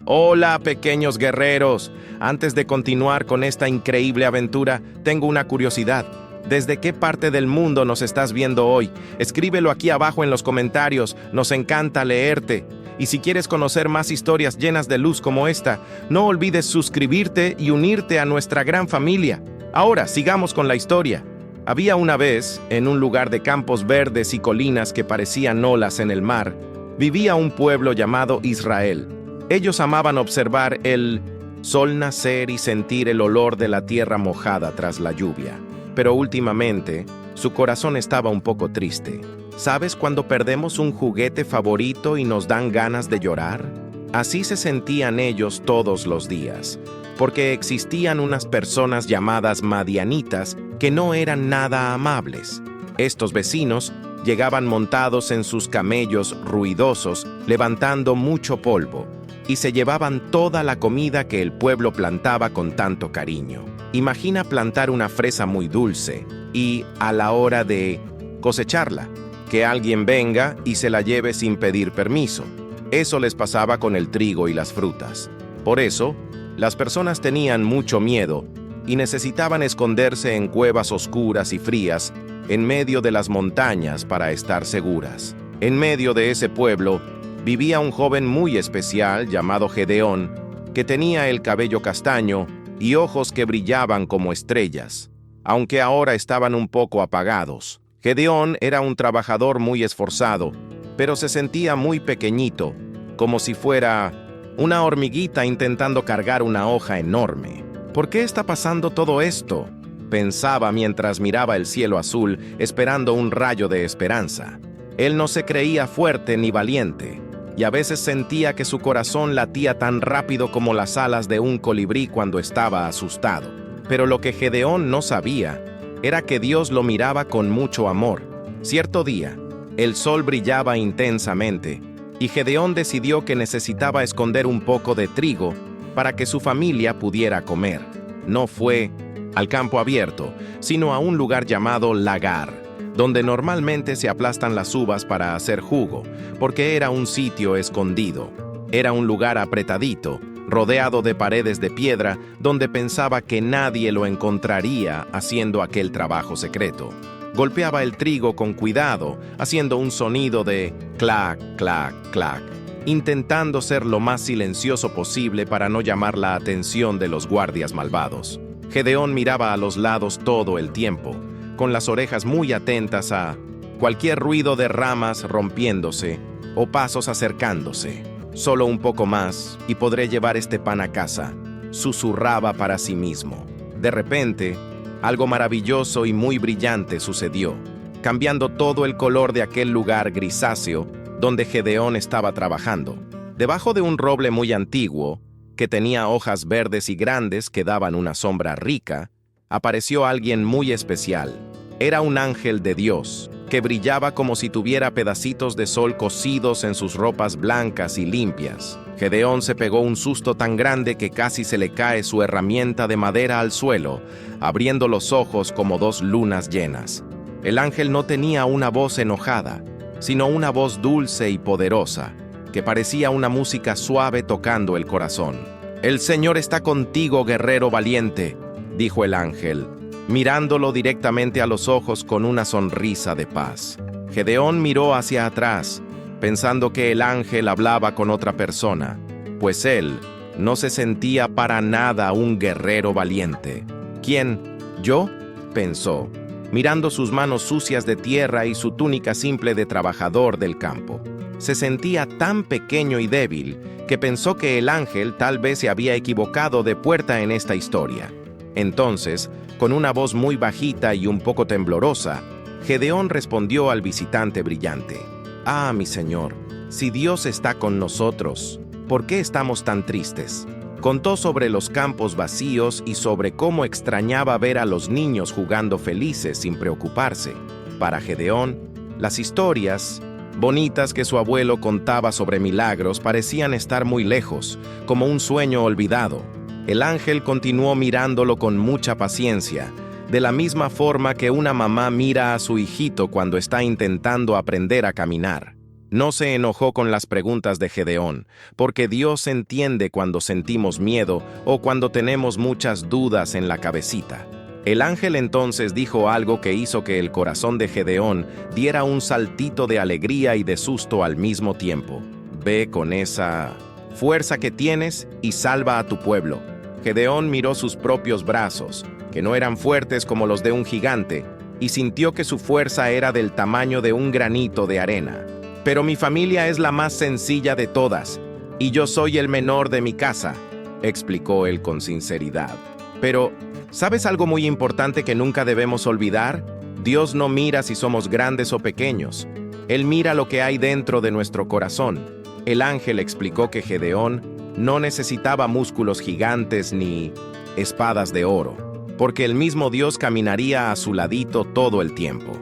Hola, pequeños guerreros. Antes de continuar con esta increíble aventura, tengo una curiosidad. ¿Desde qué parte del mundo nos estás viendo hoy? Escríbelo aquí abajo en los comentarios. Nos encanta leerte. Y si quieres conocer más historias llenas de luz como esta, no olvides suscribirte y unirte a nuestra gran familia. Ahora, sigamos con la historia. Había una vez, en un lugar de campos verdes y colinas que parecían olas en el mar, vivía un pueblo llamado Israel. Ellos amaban observar el sol nacer y sentir el olor de la tierra mojada tras la lluvia. Pero últimamente, su corazón estaba un poco triste. ¿Sabes cuando perdemos un juguete favorito y nos dan ganas de llorar? Así se sentían ellos todos los días, porque existían unas personas llamadas madianitas que no eran nada amables. Estos vecinos llegaban montados en sus camellos ruidosos, levantando mucho polvo, y se llevaban toda la comida que el pueblo plantaba con tanto cariño. Imagina plantar una fresa muy dulce y, a la hora de cosecharla, que alguien venga y se la lleve sin pedir permiso. Eso les pasaba con el trigo y las frutas. Por eso, las personas tenían mucho miedo y necesitaban esconderse en cuevas oscuras y frías en medio de las montañas para estar seguras. En medio de ese pueblo vivía un joven muy especial llamado Gedeón, que tenía el cabello castaño y ojos que brillaban como estrellas, aunque ahora estaban un poco apagados. Gedeón era un trabajador muy esforzado, pero se sentía muy pequeñito, como si fuera una hormiguita intentando cargar una hoja enorme. ¿Por qué está pasando todo esto?, pensaba mientras miraba el cielo azul, esperando un rayo de esperanza. Él no se creía fuerte ni valiente, y a veces sentía que su corazón latía tan rápido como las alas de un colibrí cuando estaba asustado. Pero lo que Gedeón no sabía era que Dios lo miraba con mucho amor. Cierto día, el sol brillaba intensamente, y Gedeón decidió que necesitaba esconder un poco de trigo para que su familia pudiera comer. No fue al campo abierto, sino a un lugar llamado lagar, donde normalmente se aplastan las uvas para hacer jugo, porque era un sitio escondido. Era un lugar apretadito, rodeado de paredes de piedra, donde pensaba que nadie lo encontraría haciendo aquel trabajo secreto. Golpeaba el trigo con cuidado, haciendo un sonido de clac, clac, clac, intentando ser lo más silencioso posible para no llamar la atención de los guardias malvados. Gedeón miraba a los lados todo el tiempo, con las orejas muy atentas a cualquier ruido de ramas rompiéndose o pasos acercándose. Solo un poco más y podré llevar este pan a casa, susurraba para sí mismo. De repente, algo maravilloso y muy brillante sucedió, cambiando todo el color de aquel lugar grisáceo donde Gedeón estaba trabajando. Debajo de un roble muy antiguo, que tenía hojas verdes y grandes que daban una sombra rica, apareció alguien muy especial. Era un ángel de Dios, que brillaba como si tuviera pedacitos de sol cosidos en sus ropas blancas y limpias. Gedeón se pegó un susto tan grande que casi se le cae su herramienta de madera al suelo, abriendo los ojos como dos lunas llenas. El ángel no tenía una voz enojada, sino una voz dulce y poderosa, que parecía una música suave tocando el corazón. «El Señor está contigo, guerrero valiente», dijo el ángel, mirándolo directamente a los ojos con una sonrisa de paz. Gedeón miró hacia atrás, pensando que el ángel hablaba con otra persona, pues él no se sentía para nada un guerrero valiente. «¿Quién? ¿Yo?», pensó, mirando sus manos sucias de tierra y su túnica simple de trabajador del campo. Se sentía tan pequeño y débil que pensó que el ángel tal vez se había equivocado de puerta en esta historia. Entonces, con una voz muy bajita y un poco temblorosa, Gedeón respondió al visitante brillante: «Ah, mi señor, si Dios está con nosotros, ¿por qué estamos tan tristes?». Contó sobre los campos vacíos y sobre cómo extrañaba ver a los niños jugando felices sin preocuparse. Para Gedeón, las historias bonitas que su abuelo contaba sobre milagros parecían estar muy lejos, como un sueño olvidado. El ángel continuó mirándolo con mucha paciencia, de la misma forma que una mamá mira a su hijito cuando está intentando aprender a caminar. No se enojó con las preguntas de Gedeón, porque Dios entiende cuando sentimos miedo o cuando tenemos muchas dudas en la cabecita. El ángel entonces dijo algo que hizo que el corazón de Gedeón diera un saltito de alegría y de susto al mismo tiempo. Ve con esa fuerza que tienes y salva a tu pueblo. Gedeón miró sus propios brazos, que no eran fuertes como los de un gigante, y sintió que su fuerza era del tamaño de un granito de arena. Pero mi familia es la más sencilla de todas, y yo soy el menor de mi casa, explicó él con sinceridad. Pero, ¿sabes algo muy importante que nunca debemos olvidar? Dios no mira si somos grandes o pequeños. Él mira lo que hay dentro de nuestro corazón. El ángel explicó que Gedeón no necesitaba músculos gigantes ni espadas de oro, porque el mismo Dios caminaría a su ladito todo el tiempo.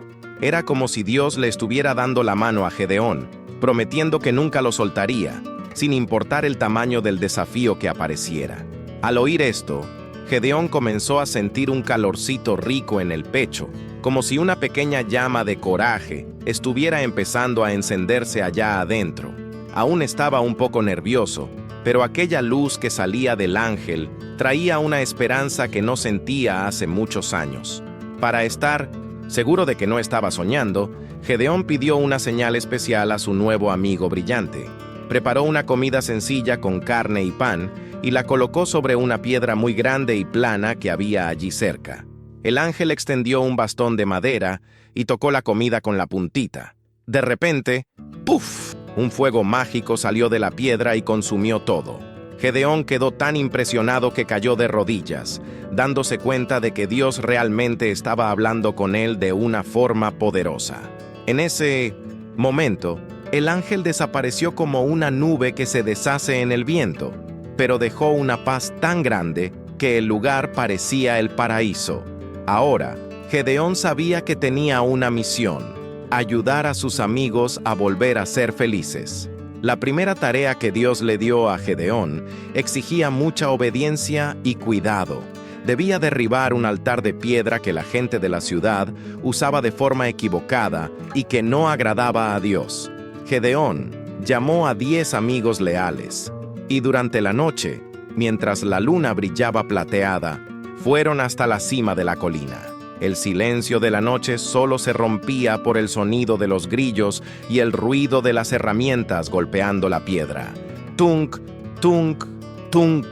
Era como si Dios le estuviera dando la mano a Gedeón, prometiendo que nunca lo soltaría, sin importar el tamaño del desafío que apareciera. Al oír esto, Gedeón comenzó a sentir un calorcito rico en el pecho, como si una pequeña llama de coraje estuviera empezando a encenderse allá adentro. Aún estaba un poco nervioso, pero aquella luz que salía del ángel traía una esperanza que no sentía hace muchos años. Para estar seguro de que no estaba soñando, Gedeón pidió una señal especial a su nuevo amigo brillante. Preparó una comida sencilla con carne y pan y la colocó sobre una piedra muy grande y plana que había allí cerca. El ángel extendió un bastón de madera y tocó la comida con la puntita. De repente, ¡puf! Un fuego mágico salió de la piedra y consumió todo. Gedeón quedó tan impresionado que cayó de rodillas, dándose cuenta de que Dios realmente estaba hablando con él de una forma poderosa. En ese momento, el ángel desapareció como una nube que se deshace en el viento, pero dejó una paz tan grande que el lugar parecía el paraíso. Ahora, Gedeón sabía que tenía una misión: ayudar a sus amigos a volver a ser felices. La primera tarea que Dios le dio a Gedeón exigía mucha obediencia y cuidado. Debía derribar un altar de piedra que la gente de la ciudad usaba de forma equivocada y que no agradaba a Dios. Gedeón llamó a 10 amigos leales, y durante la noche, mientras la luna brillaba plateada, fueron hasta la cima de la colina. El silencio de la noche solo se rompía por el sonido de los grillos y el ruido de las herramientas golpeando la piedra. Tunk, tunk, tunk.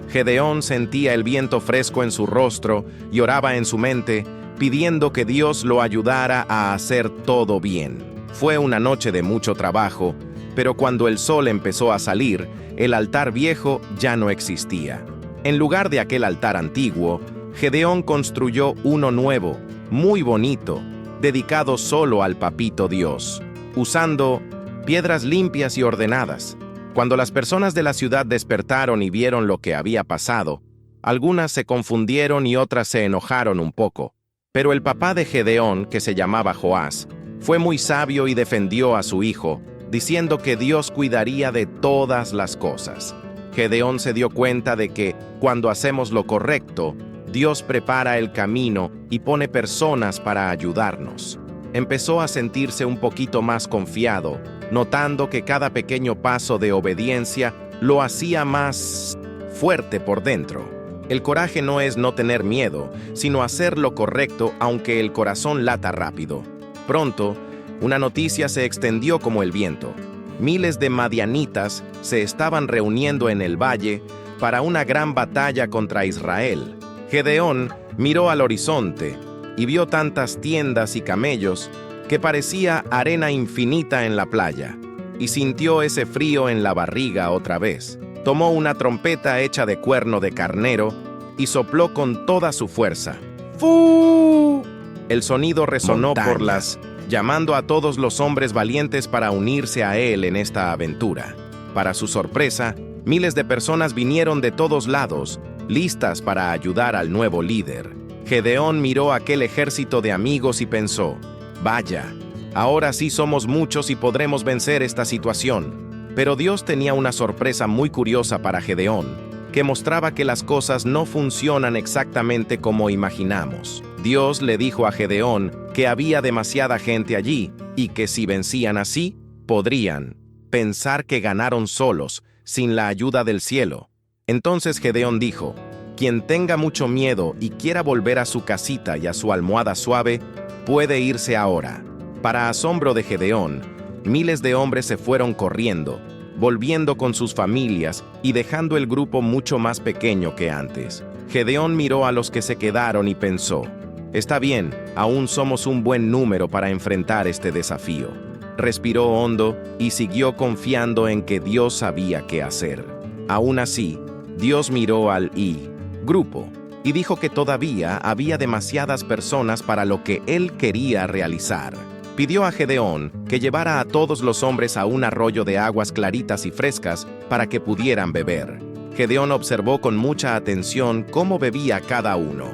Gedeón sentía el viento fresco en su rostro y oraba en su mente, pidiendo que Dios lo ayudara a hacer todo bien. Fue una noche de mucho trabajo, pero cuando el sol empezó a salir, el altar viejo ya no existía. En lugar de aquel altar antiguo, Gedeón construyó uno nuevo, muy bonito, dedicado solo al papito Dios, usando piedras limpias y ordenadas. Cuando las personas de la ciudad despertaron y vieron lo que había pasado, algunas se confundieron y otras se enojaron un poco. Pero el papá de Gedeón, que se llamaba Joás, fue muy sabio y defendió a su hijo, diciendo que Dios cuidaría de todas las cosas. Gedeón se dio cuenta de que, cuando hacemos lo correcto, Dios prepara el camino y pone personas para ayudarnos. Empezó a sentirse un poquito más confiado, notando que cada pequeño paso de obediencia lo hacía más fuerte por dentro. El coraje no es no tener miedo, sino hacer lo correcto aunque el corazón lata rápido. Pronto, una noticia se extendió como el viento. Miles de madianitas se estaban reuniendo en el valle para una gran batalla contra Israel. Gedeón miró al horizonte y vio tantas tiendas y camellos que parecía arena infinita en la playa, y sintió ese frío en la barriga otra vez. Tomó una trompeta hecha de cuerno de carnero y sopló con toda su fuerza. ¡Fu! El sonido resonó por las, llamando a todos los hombres valientes para unirse a él en esta aventura. Para su sorpresa, miles de personas vinieron de todos lados, listas para ayudar al nuevo líder. Gedeón miró aquel ejército de amigos y pensó: vaya, ahora sí somos muchos y podremos vencer esta situación. Pero Dios tenía una sorpresa muy curiosa para Gedeón, que mostraba que las cosas no funcionan exactamente como imaginamos. Dios le dijo a Gedeón que había demasiada gente allí y que si vencían así, podrían pensar que ganaron solos, sin la ayuda del cielo. Entonces Gedeón dijo: quien tenga mucho miedo y quiera volver a su casita y a su almohada suave, puede irse ahora. Para asombro de Gedeón, miles de hombres se fueron corriendo, volviendo con sus familias y dejando el grupo mucho más pequeño que antes. Gedeón miró a los que se quedaron y pensó: está bien, aún somos un buen número para enfrentar este desafío. Respiró hondo y siguió confiando en que Dios sabía qué hacer. Aún así, Dios miró al grupo y dijo que todavía había demasiadas personas para lo que él quería realizar. Pidió a Gedeón que llevara a todos los hombres a un arroyo de aguas claritas y frescas para que pudieran beber. Gedeón observó con mucha atención cómo bebía cada uno.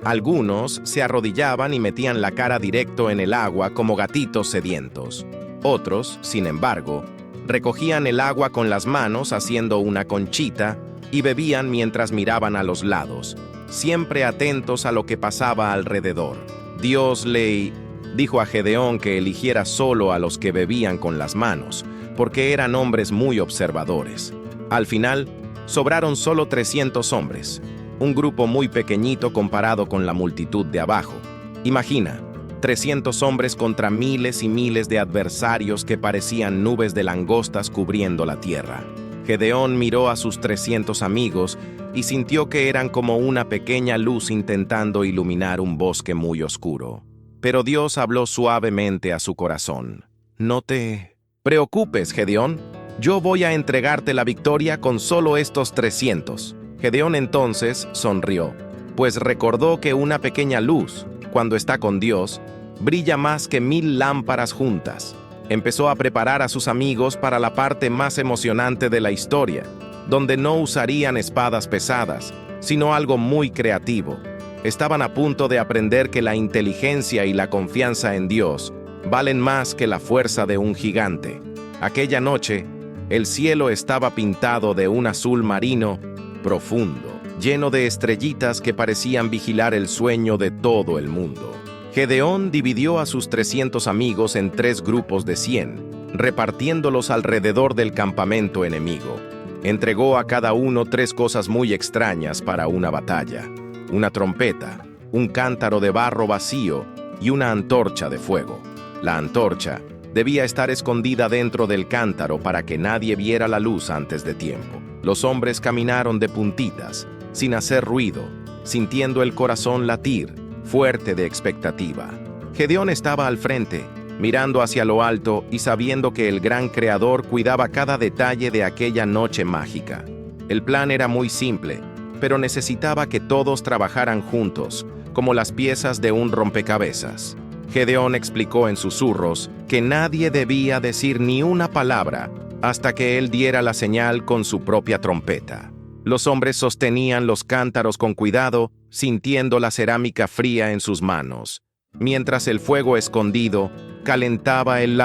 Algunos se arrodillaban y metían la cara directo en el agua como gatitos sedientos. Otros, sin embargo, recogían el agua con las manos haciendo una conchita y bebían mientras miraban a los lados, siempre atentos a lo que pasaba alrededor. Dios le dijo a Gedeón que eligiera solo a los que bebían con las manos, porque eran hombres muy observadores. Al final, sobraron solo 300 hombres, un grupo muy pequeñito comparado con la multitud de abajo. Imagina, 300 hombres contra miles y miles de adversarios que parecían nubes de langostas cubriendo la tierra. Gedeón miró a sus 300 amigos y sintió que eran como una pequeña luz intentando iluminar un bosque muy oscuro. Pero Dios habló suavemente a su corazón. No te preocupes, Gedeón. Yo voy a entregarte la victoria con solo estos 300. Gedeón entonces sonrió, pues recordó que una pequeña luz, cuando está con Dios, brilla más que 1000 lámparas juntas. Empezó a preparar a sus amigos para la parte más emocionante de la historia, donde no usarían espadas pesadas, sino algo muy creativo. Estaban a punto de aprender que la inteligencia y la confianza en Dios valen más que la fuerza de un gigante. Aquella noche, el cielo estaba pintado de un azul marino profundo, lleno de estrellitas que parecían vigilar el sueño de todo el mundo. Gedeón dividió a sus 300 amigos en 3 grupos de 100, repartiéndolos alrededor del campamento enemigo. Entregó a cada uno 3 cosas muy extrañas para una batalla: una trompeta, un cántaro de barro vacío y una antorcha de fuego. La antorcha debía estar escondida dentro del cántaro para que nadie viera la luz antes de tiempo. Los hombres caminaron de puntitas, sin hacer ruido, sintiendo el corazón latir, fuerte de expectativa. Gedeón estaba al frente, mirando hacia lo alto y sabiendo que el gran creador cuidaba cada detalle de aquella noche mágica. El plan era muy simple, pero necesitaba que todos trabajaran juntos, como las piezas de un rompecabezas. Gedeón explicó en susurros que nadie debía decir ni una palabra hasta que él diera la señal con su propia trompeta. Los hombres sostenían los cántaros con cuidado, sintiendo la cerámica fría en sus manos, mientras el fuego escondido calentaba el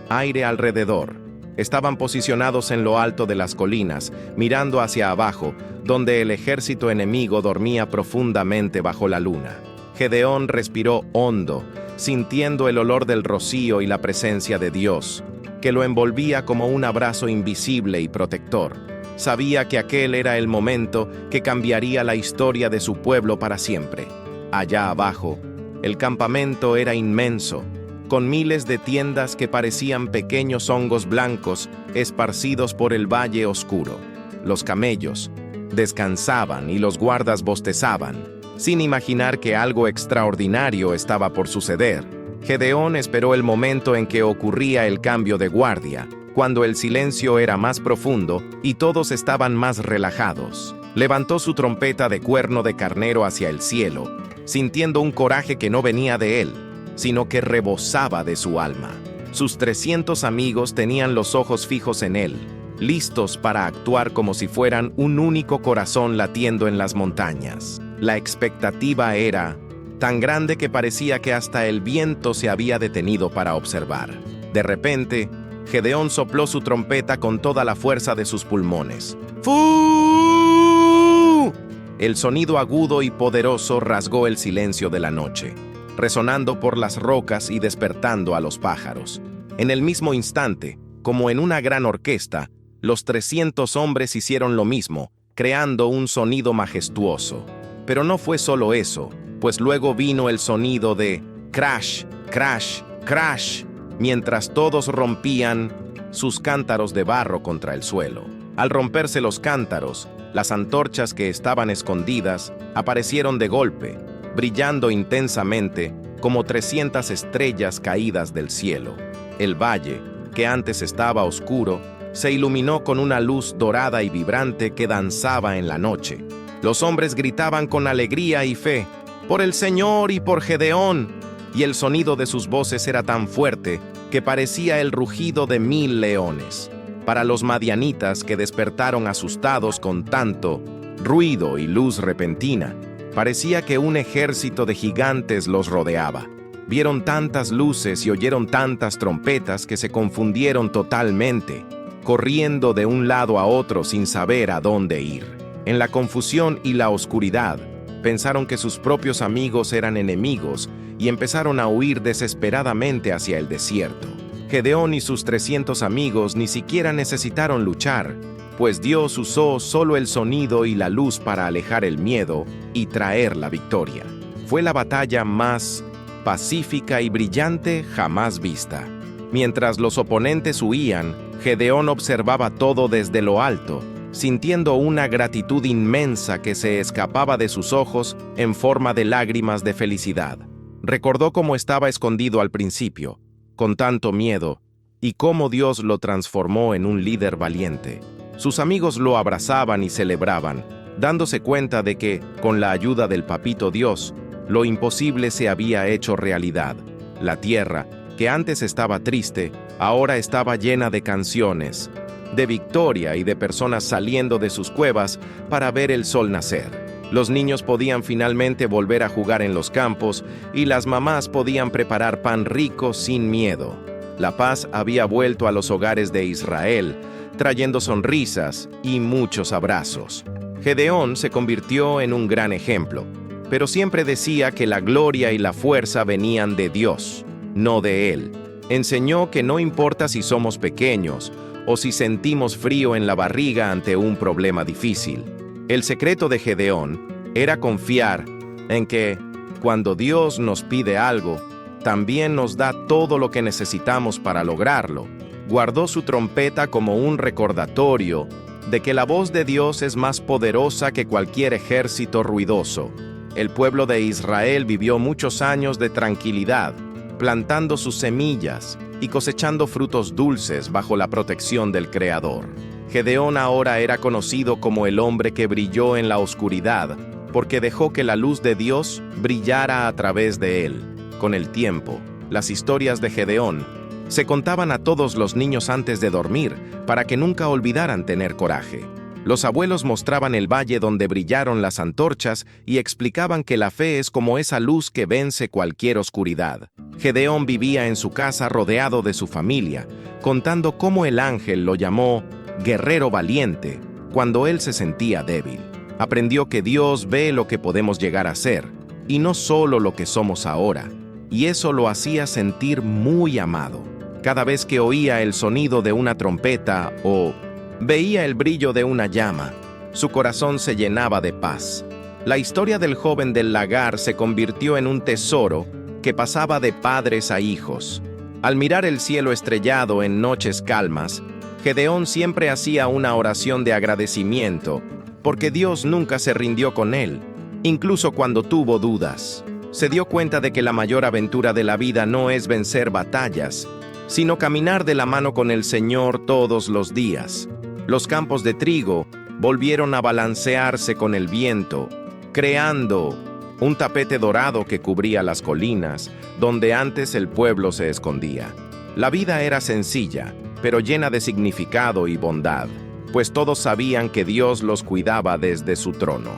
aire alrededor. Estaban posicionados en lo alto de las colinas, mirando hacia abajo, donde el ejército enemigo dormía profundamente bajo la luna. Gedeón respiró hondo, sintiendo el olor del rocío y la presencia de Dios, que lo envolvía como un abrazo invisible y protector. Sabía que aquel era el momento que cambiaría la historia de su pueblo para siempre. Allá abajo, el campamento era inmenso, con miles de tiendas que parecían pequeños hongos blancos esparcidos por el valle oscuro. Los camellos descansaban y los guardas bostezaban, sin imaginar que algo extraordinario estaba por suceder. Gedeón esperó el momento en que ocurría el cambio de guardia, cuando el silencio era más profundo y todos estaban más relajados. Levantó su trompeta de cuerno de carnero hacia el cielo, sintiendo un coraje que no venía de él, sino que rebosaba de su alma. Sus 300 amigos tenían los ojos fijos en él, listos para actuar como si fueran un único corazón latiendo en las montañas. La expectativa era tan grande que parecía que hasta el viento se había detenido para observar. De repente, Gedeón sopló su trompeta con toda la fuerza de sus pulmones. ¡Fu! El sonido agudo y poderoso rasgó el silencio de la noche, resonando por las rocas y despertando a los pájaros. En el mismo instante, como en una gran orquesta, los 300 hombres hicieron lo mismo, creando un sonido majestuoso. Pero no fue solo eso, pues luego vino el sonido de crash, crash, crash, mientras todos rompían sus cántaros de barro contra el suelo. Al romperse los cántaros, las antorchas que estaban escondidas aparecieron de golpe, brillando intensamente como 300 estrellas caídas del cielo. El valle, que antes estaba oscuro, se iluminó con una luz dorada y vibrante que danzaba en la noche. Los hombres gritaban con alegría y fe, «¡Por el Señor y por Gedeón!», y el sonido de sus voces era tan fuerte que parecía el rugido de 1000 leones. Para los madianitas, que despertaron asustados con tanto ruido y luz repentina, parecía que un ejército de gigantes los rodeaba. Vieron tantas luces y oyeron tantas trompetas que se confundieron totalmente, corriendo de un lado a otro sin saber a dónde ir. En la confusión y la oscuridad, pensaron que sus propios amigos eran enemigos y empezaron a huir desesperadamente hacia el desierto. Gedeón y sus 300 amigos ni siquiera necesitaron luchar, pues Dios usó solo el sonido y la luz para alejar el miedo y traer la victoria. Fue la batalla más pacífica y brillante jamás vista. Mientras los oponentes huían, Gedeón observaba todo desde lo alto, sintiendo una gratitud inmensa que se escapaba de sus ojos en forma de lágrimas de felicidad. Recordó cómo estaba escondido al principio, con tanto miedo, y cómo Dios lo transformó en un líder valiente. Sus amigos lo abrazaban y celebraban, dándose cuenta de que, con la ayuda del Papito Dios, lo imposible se había hecho realidad. La tierra, que antes estaba triste, ahora estaba llena de canciones, de victoria y de personas saliendo de sus cuevas para ver el sol nacer. Los niños podían finalmente volver a jugar en los campos y las mamás podían preparar pan rico sin miedo. La paz había vuelto a los hogares de Israel, trayendo sonrisas y muchos abrazos. Gedeón se convirtió en un gran ejemplo, pero siempre decía que la gloria y la fuerza venían de Dios, no de él. Enseñó que no importa si somos pequeños o si sentimos frío en la barriga ante un problema difícil. El secreto de Gedeón era confiar en que, cuando Dios nos pide algo, también nos da todo lo que necesitamos para lograrlo. Guardó su trompeta como un recordatorio de que la voz de Dios es más poderosa que cualquier ejército ruidoso. El pueblo de Israel vivió muchos años de tranquilidad, plantando sus semillas y cosechando frutos dulces bajo la protección del Creador. Gedeón ahora era conocido como el hombre que brilló en la oscuridad, porque dejó que la luz de Dios brillara a través de él. Con el tiempo, las historias de Gedeón se contaban a todos los niños antes de dormir, para que nunca olvidaran tener coraje. Los abuelos mostraban el valle donde brillaron las antorchas y explicaban que la fe es como esa luz que vence cualquier oscuridad. Gedeón vivía en su casa rodeado de su familia, contando cómo el ángel lo llamó guerrero valiente cuando él se sentía débil. Aprendió que Dios ve lo que podemos llegar a ser, y no solo lo que somos ahora, y eso lo hacía sentir muy amado. Cada vez que oía el sonido de una trompeta o veía el brillo de una llama, su corazón se llenaba de paz. La historia del joven del lagar se convirtió en un tesoro que pasaba de padres a hijos. Al mirar el cielo estrellado en noches calmas, Gedeón siempre hacía una oración de agradecimiento, porque Dios nunca se rindió con él, incluso cuando tuvo dudas. Se dio cuenta de que la mayor aventura de la vida no es vencer batallas, sino caminar de la mano con el Señor todos los días. Los campos de trigo volvieron a balancearse con el viento, creando un tapete dorado que cubría las colinas, donde antes el pueblo se escondía. La vida era sencilla, pero llena de significado y bondad, pues todos sabían que Dios los cuidaba desde su trono.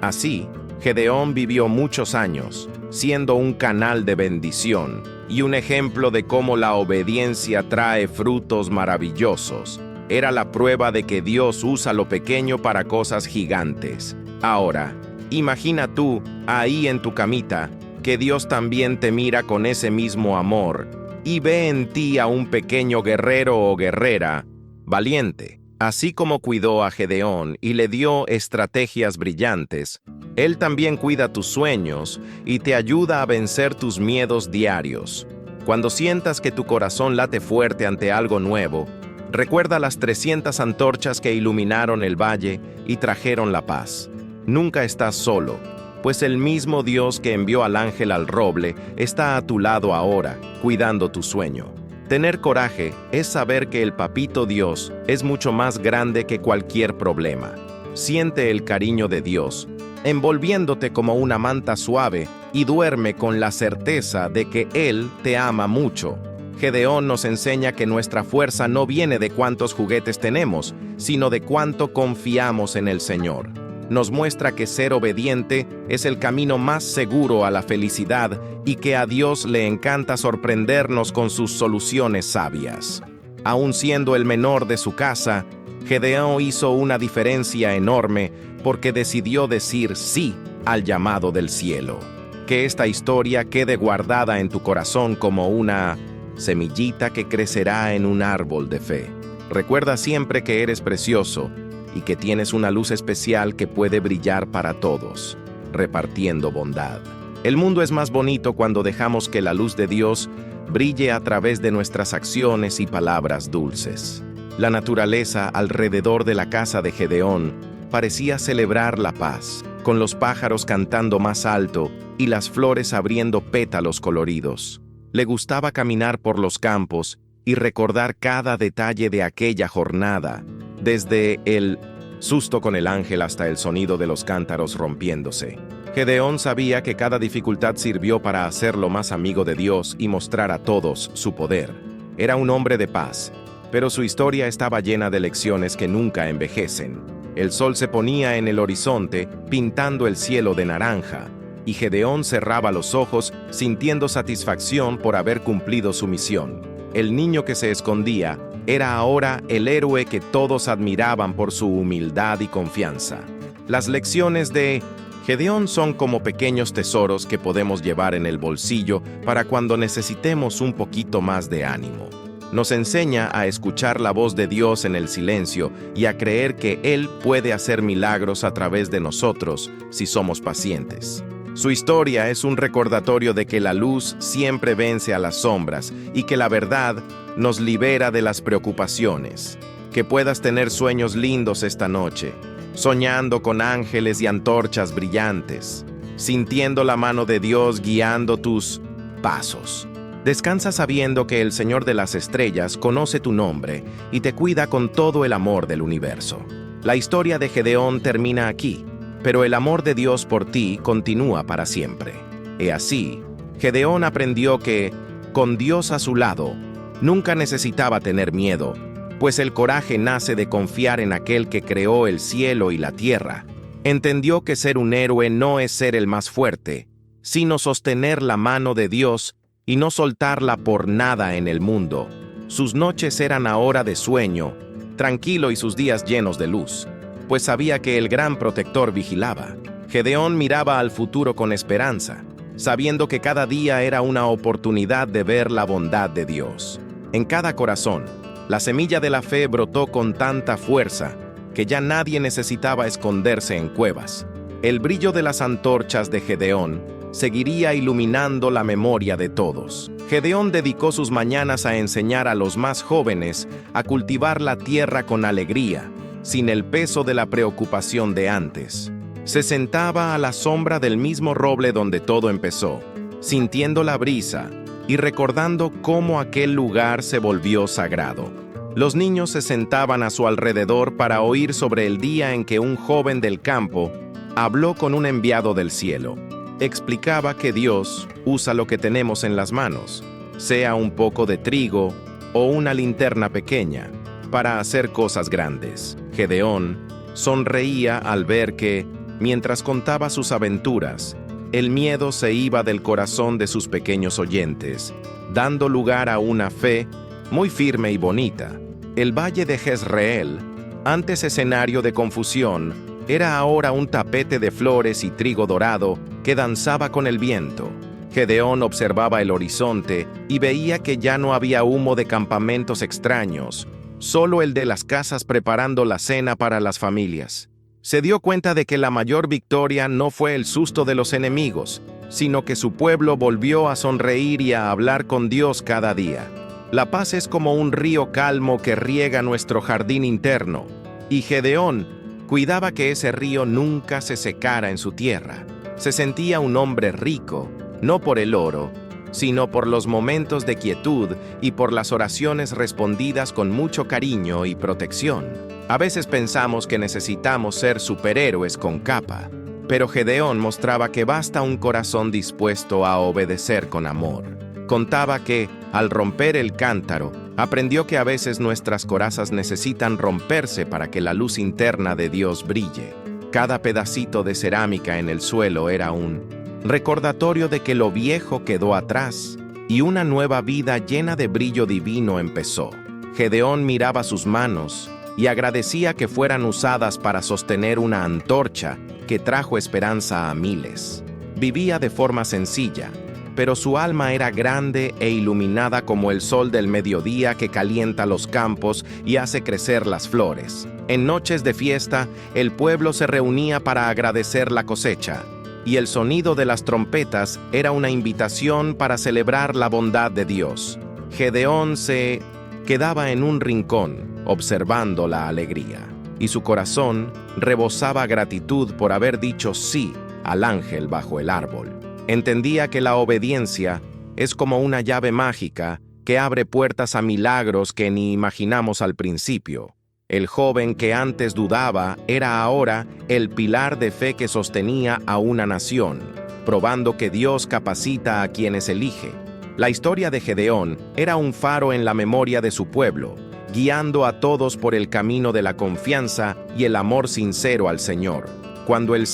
Así, Gedeón vivió muchos años, siendo un canal de bendición y un ejemplo de cómo la obediencia trae frutos maravillosos. Era la prueba de que Dios usa lo pequeño para cosas gigantes. Ahora, imagina tú, ahí en tu camita, que Dios también te mira con ese mismo amor y ve en ti a un pequeño guerrero o guerrera valiente. Así como cuidó a Gedeón y le dio estrategias brillantes, Él también cuida tus sueños y te ayuda a vencer tus miedos diarios. Cuando sientas que tu corazón late fuerte ante algo nuevo, recuerda las 300 antorchas que iluminaron el valle y trajeron la paz. Nunca estás solo, pues el mismo Dios que envió al ángel al roble está a tu lado ahora, cuidando tu sueño. Tener coraje es saber que el Papito Dios es mucho más grande que cualquier problema. Siente el cariño de Dios, envolviéndote como una manta suave, y duerme con la certeza de que Él te ama mucho. Gedeón nos enseña que nuestra fuerza no viene de cuántos juguetes tenemos, sino de cuánto confiamos en el Señor. Nos muestra que ser obediente es el camino más seguro a la felicidad y que a Dios le encanta sorprendernos con sus soluciones sabias. Aun siendo el menor de su casa, Gedeón hizo una diferencia enorme porque decidió decir sí al llamado del cielo. Que esta historia quede guardada en tu corazón como una semillita que crecerá en un árbol de fe. Recuerda siempre que eres precioso y que tienes una luz especial que puede brillar para todos, repartiendo bondad. El mundo es más bonito cuando dejamos que la luz de Dios brille a través de nuestras acciones y palabras dulces. La naturaleza alrededor de la casa de Gedeón parecía celebrar la paz, con los pájaros cantando más alto y las flores abriendo pétalos coloridos. Le gustaba caminar por los campos y recordar cada detalle de aquella jornada, desde el susto con el ángel hasta el sonido de los cántaros rompiéndose. Gedeón sabía que cada dificultad sirvió para hacerlo más amigo de Dios y mostrar a todos su poder. Era un hombre de paz, pero su historia estaba llena de lecciones que nunca envejecen. El sol se ponía en el horizonte, pintando el cielo de naranja, y Gedeón cerraba los ojos, sintiendo satisfacción por haber cumplido su misión. El niño que se escondía era ahora el héroe que todos admiraban por su humildad y confianza. Las lecciones de Gedeón son como pequeños tesoros que podemos llevar en el bolsillo para cuando necesitemos un poquito más de ánimo. Nos enseña a escuchar la voz de Dios en el silencio y a creer que Él puede hacer milagros a través de nosotros si somos pacientes. Su historia es un recordatorio de que la luz siempre vence a las sombras y que la verdad nos libera de las preocupaciones. Que puedas tener sueños lindos esta noche, soñando con ángeles y antorchas brillantes, sintiendo la mano de Dios guiando tus pasos. Descansa sabiendo que el Señor de las estrellas conoce tu nombre y te cuida con todo el amor del universo. La historia de Gedeón termina aquí, pero el amor de Dios por ti continúa para siempre. He así, Gedeón aprendió que, con Dios a su lado, nunca necesitaba tener miedo, pues el coraje nace de confiar en aquel que creó el cielo y la tierra. Entendió que ser un héroe no es ser el más fuerte, sino sostener la mano de Dios y no soltarla por nada en el mundo. Sus noches eran ahora de sueño, tranquilo, y sus días llenos de luz, pues sabía que el gran protector vigilaba. Gedeón miraba al futuro con esperanza, sabiendo que cada día era una oportunidad de ver la bondad de Dios. En cada corazón, la semilla de la fe brotó con tanta fuerza que ya nadie necesitaba esconderse en cuevas. El brillo de las antorchas de Gedeón seguiría iluminando la memoria de todos. Gedeón dedicó sus mañanas a enseñar a los más jóvenes a cultivar la tierra con alegría, sin el peso de la preocupación de antes. Se sentaba a la sombra del mismo roble donde todo empezó, sintiendo la brisa y recordando cómo aquel lugar se volvió sagrado. Los niños se sentaban a su alrededor para oír sobre el día en que un joven del campo habló con un enviado del cielo. Explicaba que Dios usa lo que tenemos en las manos, sea un poco de trigo o una linterna pequeña, para hacer cosas grandes. Gedeón sonreía al ver que, mientras contaba sus aventuras, el miedo se iba del corazón de sus pequeños oyentes, dando lugar a una fe muy firme y bonita. El valle de Jezreel, antes escenario de confusión, era ahora un tapete de flores y trigo dorado que danzaba con el viento. Gedeón observaba el horizonte y veía que ya no había humo de campamentos extraños, solo el de las casas preparando la cena para las familias. Se dio cuenta de que la mayor victoria no fue el susto de los enemigos, sino que su pueblo volvió a sonreír y a hablar con Dios cada día. La paz es como un río calmo que riega nuestro jardín interno, y Gedeón cuidaba que ese río nunca se secara en su tierra. Se sentía un hombre rico, no por el oro, sino por los momentos de quietud y por las oraciones respondidas con mucho cariño y protección. A veces pensamos que necesitamos ser superhéroes con capa, pero Gedeón mostraba que basta un corazón dispuesto a obedecer con amor. Contaba que, al romper el cántaro, aprendió que a veces nuestras corazas necesitan romperse para que la luz interna de Dios brille. Cada pedacito de cerámica en el suelo era un recordatorio de que lo viejo quedó atrás y una nueva vida llena de brillo divino empezó. Gedeón miraba sus manos y agradecía que fueran usadas para sostener una antorcha que trajo esperanza a miles. Vivía de forma sencilla, pero su alma era grande e iluminada como el sol del mediodía que calienta los campos y hace crecer las flores. En noches de fiesta, el pueblo se reunía para agradecer la cosecha, y el sonido de las trompetas era una invitación para celebrar la bondad de Dios. Gedeón se quedaba en un rincón, observando la alegría, y su corazón rebosaba gratitud por haber dicho sí al ángel bajo el árbol. Entendía que la obediencia es como una llave mágica que abre puertas a milagros que ni imaginamos al principio. El joven que antes dudaba era ahora el pilar de fe que sostenía a una nación, probando que Dios capacita a quienes elige. La historia de Gedeón era un faro en la memoria de su pueblo, guiando a todos por el camino de la confianza y el amor sincero al Señor. Cuando el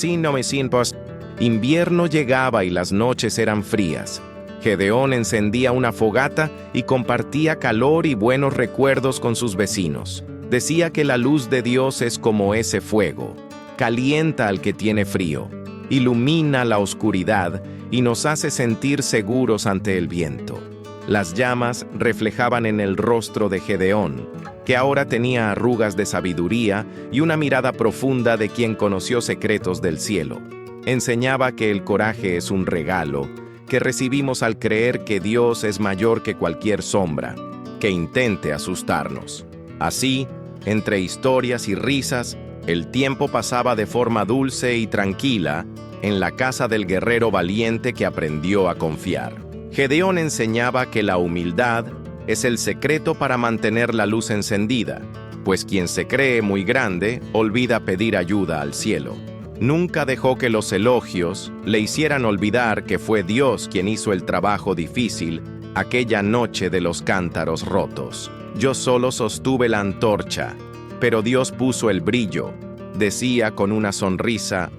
invierno llegaba y las noches eran frías, Gedeón encendía una fogata y compartía calor y buenos recuerdos con sus vecinos. Decía que la luz de Dios es como ese fuego, calienta al que tiene frío, ilumina la oscuridad y nos hace sentir seguros ante el viento. Las llamas reflejaban en el rostro de Gedeón, que ahora tenía arrugas de sabiduría y una mirada profunda de quien conoció secretos del cielo. Enseñaba que el coraje es un regalo que recibimos al creer que Dios es mayor que cualquier sombra que intente asustarnos. Así, entre historias y risas, el tiempo pasaba de forma dulce y tranquila en la casa del guerrero valiente que aprendió a confiar. Gedeón enseñaba que la humildad es el secreto para mantener la luz encendida, pues quien se cree muy grande olvida pedir ayuda al cielo. Nunca dejó que los elogios le hicieran olvidar que fue Dios quien hizo el trabajo difícil aquella noche de los cántaros rotos. Yo solo sostuve la antorcha, pero Dios puso el brillo, decía con una sonrisa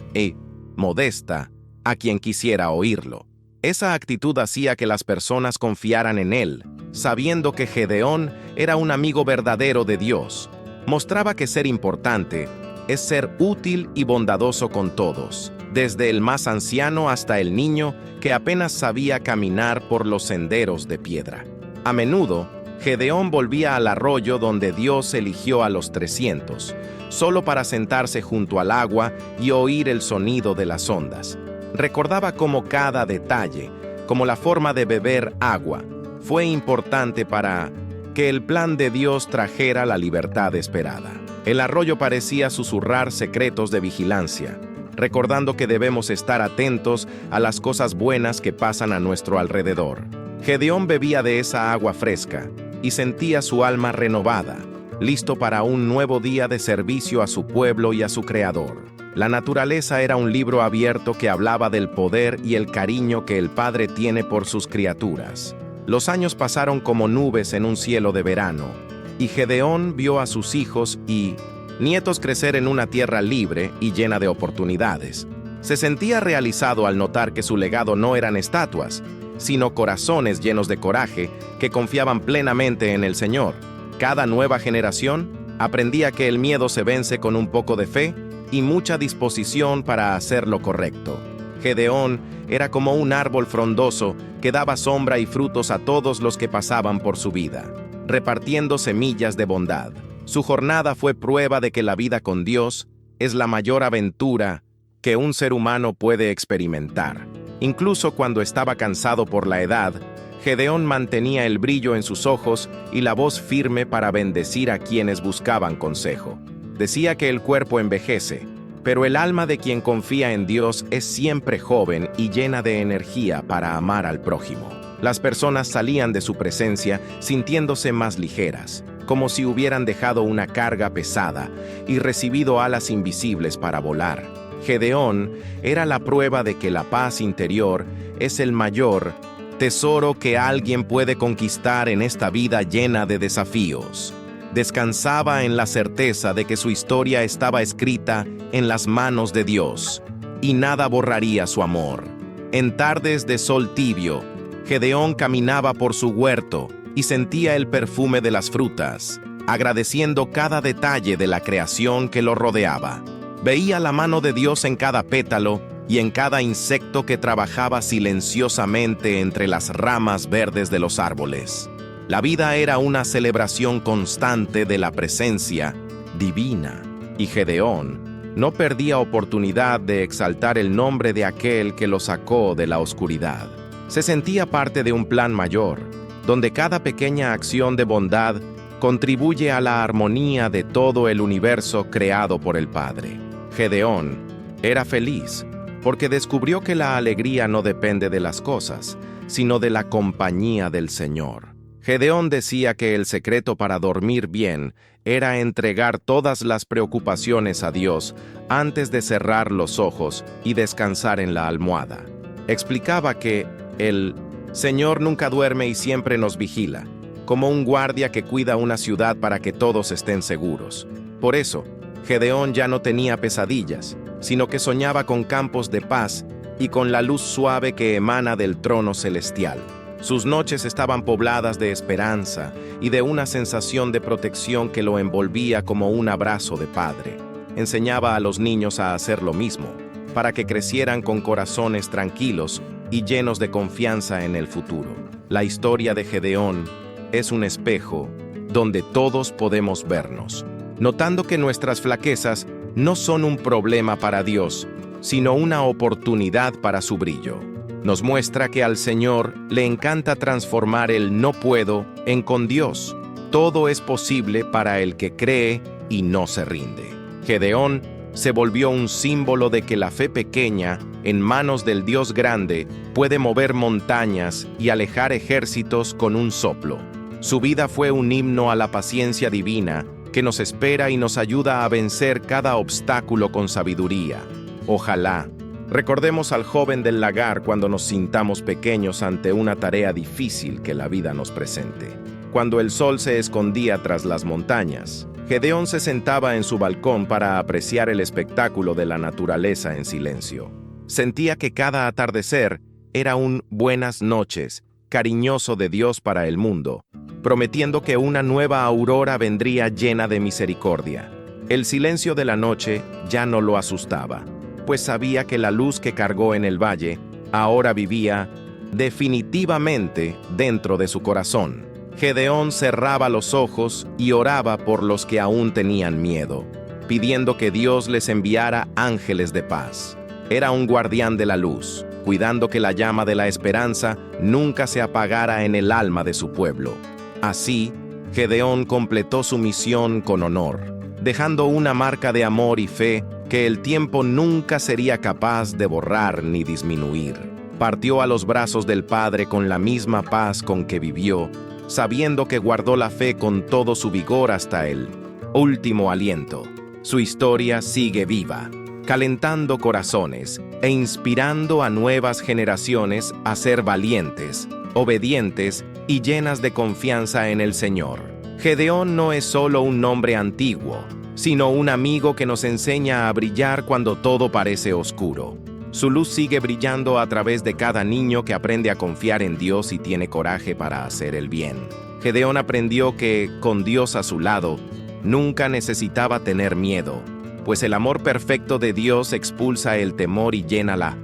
modesta a quien quisiera oírlo. Esa actitud hacía que las personas confiaran en él, sabiendo que Gedeón era un amigo verdadero de Dios. Mostraba que ser importante es ser útil y bondadoso con todos, desde el más anciano hasta el niño que apenas sabía caminar por los senderos de piedra. A menudo, Gedeón volvía al arroyo donde Dios eligió a los 300, solo para sentarse junto al agua y oír el sonido de las ondas. Recordaba cómo cada detalle, como la forma de beber agua, fue importante para que el plan de Dios trajera la libertad esperada. El arroyo parecía susurrar secretos de vigilancia, recordando que debemos estar atentos a las cosas buenas que pasan a nuestro alrededor. Gedeón bebía de esa agua fresca y sentía su alma renovada, listo para un nuevo día de servicio a su pueblo y a su Creador. La naturaleza era un libro abierto que hablaba del poder y el cariño que el Padre tiene por sus criaturas. Los años pasaron como nubes en un cielo de verano, y Gedeón vio a sus hijos y nietos crecer en una tierra libre y llena de oportunidades. Se sentía realizado al notar que su legado no eran estatuas, sino corazones llenos de coraje que confiaban plenamente en el Señor. Cada nueva generación aprendía que el miedo se vence con un poco de fe y mucha disposición para hacer lo correcto. Gedeón era como un árbol frondoso que daba sombra y frutos a todos los que pasaban por su vida, repartiendo semillas de bondad. Su jornada fue prueba de que la vida con Dios es la mayor aventura que un ser humano puede experimentar. Incluso cuando estaba cansado por la edad, Gedeón mantenía el brillo en sus ojos y la voz firme para bendecir a quienes buscaban consejo. Decía que el cuerpo envejece, pero el alma de quien confía en Dios es siempre joven y llena de energía para amar al prójimo. Las personas salían de su presencia sintiéndose más ligeras, como si hubieran dejado una carga pesada y recibido alas invisibles para volar. Gedeón era la prueba de que la paz interior es el mayor tesoro que alguien puede conquistar en esta vida llena de desafíos. Descansaba en la certeza de que su historia estaba escrita en las manos de Dios, y nada borraría su amor. En tardes de sol tibio, Gedeón caminaba por su huerto y sentía el perfume de las frutas, agradeciendo cada detalle de la creación que lo rodeaba. Veía la mano de Dios en cada pétalo y en cada insecto que trabajaba silenciosamente entre las ramas verdes de los árboles. La vida era una celebración constante de la presencia divina, y Gedeón no perdía oportunidad de exaltar el nombre de aquel que lo sacó de la oscuridad. Se sentía parte de un plan mayor, donde cada pequeña acción de bondad contribuye a la armonía de todo el universo creado por el Padre. Gedeón era feliz, porque descubrió que la alegría no depende de las cosas, sino de la compañía del Señor. Gedeón decía que el secreto para dormir bien era entregar todas las preocupaciones a Dios antes de cerrar los ojos y descansar en la almohada. Explicaba que el Señor nunca duerme y siempre nos vigila, como un guardia que cuida una ciudad para que todos estén seguros. Por eso, Gedeón ya no tenía pesadillas, sino que soñaba con campos de paz y con la luz suave que emana del trono celestial. Sus noches estaban pobladas de esperanza y de una sensación de protección que lo envolvía como un abrazo de padre. Enseñaba a los niños a hacer lo mismo, para que crecieran con corazones tranquilos y llenos de confianza en el futuro. La historia de Gedeón es un espejo donde todos podemos vernos, notando que nuestras flaquezas no son un problema para Dios, sino una oportunidad para su brillo. Nos muestra que al Señor le encanta transformar el no puedo en con Dios. Todo es posible para el que cree y no se rinde. Gedeón se volvió un símbolo de que la fe pequeña, en manos del Dios grande, puede mover montañas y alejar ejércitos con un soplo. Su vida fue un himno a la paciencia divina que nos espera y nos ayuda a vencer cada obstáculo con sabiduría. Ojalá recordemos al joven del lagar cuando nos sintamos pequeños ante una tarea difícil que la vida nos presente. Cuando el sol se escondía tras las montañas, Gedeón se sentaba en su balcón para apreciar el espectáculo de la naturaleza en silencio. Sentía que cada atardecer era un buenas noches cariñoso de Dios para el mundo, prometiendo que una nueva aurora vendría llena de misericordia. El silencio de la noche ya no lo asustaba, pues sabía que la luz que cargó en el valle ahora vivía definitivamente dentro de su corazón. Gedeón cerraba los ojos y oraba por los que aún tenían miedo, pidiendo que Dios les enviara ángeles de paz. Era un guardián de la luz, cuidando que la llama de la esperanza nunca se apagara en el alma de su pueblo. Así, Gedeón completó su misión con honor, dejando una marca de amor y fe que el tiempo nunca sería capaz de borrar ni disminuir. Partió a los brazos del Padre con la misma paz con que vivió, sabiendo que guardó la fe con todo su vigor hasta el último aliento. Su historia sigue viva, calentando corazones e inspirando a nuevas generaciones a ser valientes, obedientes y llenas de confianza en el Señor. Gedeón no es solo un nombre antiguo, sino un amigo que nos enseña a brillar cuando todo parece oscuro. Su luz sigue brillando a través de cada niño que aprende a confiar en Dios y tiene coraje para hacer el bien. Gedeón aprendió que, con Dios a su lado, nunca necesitaba tener miedo, pues el amor perfecto de Dios expulsa el temor y llena la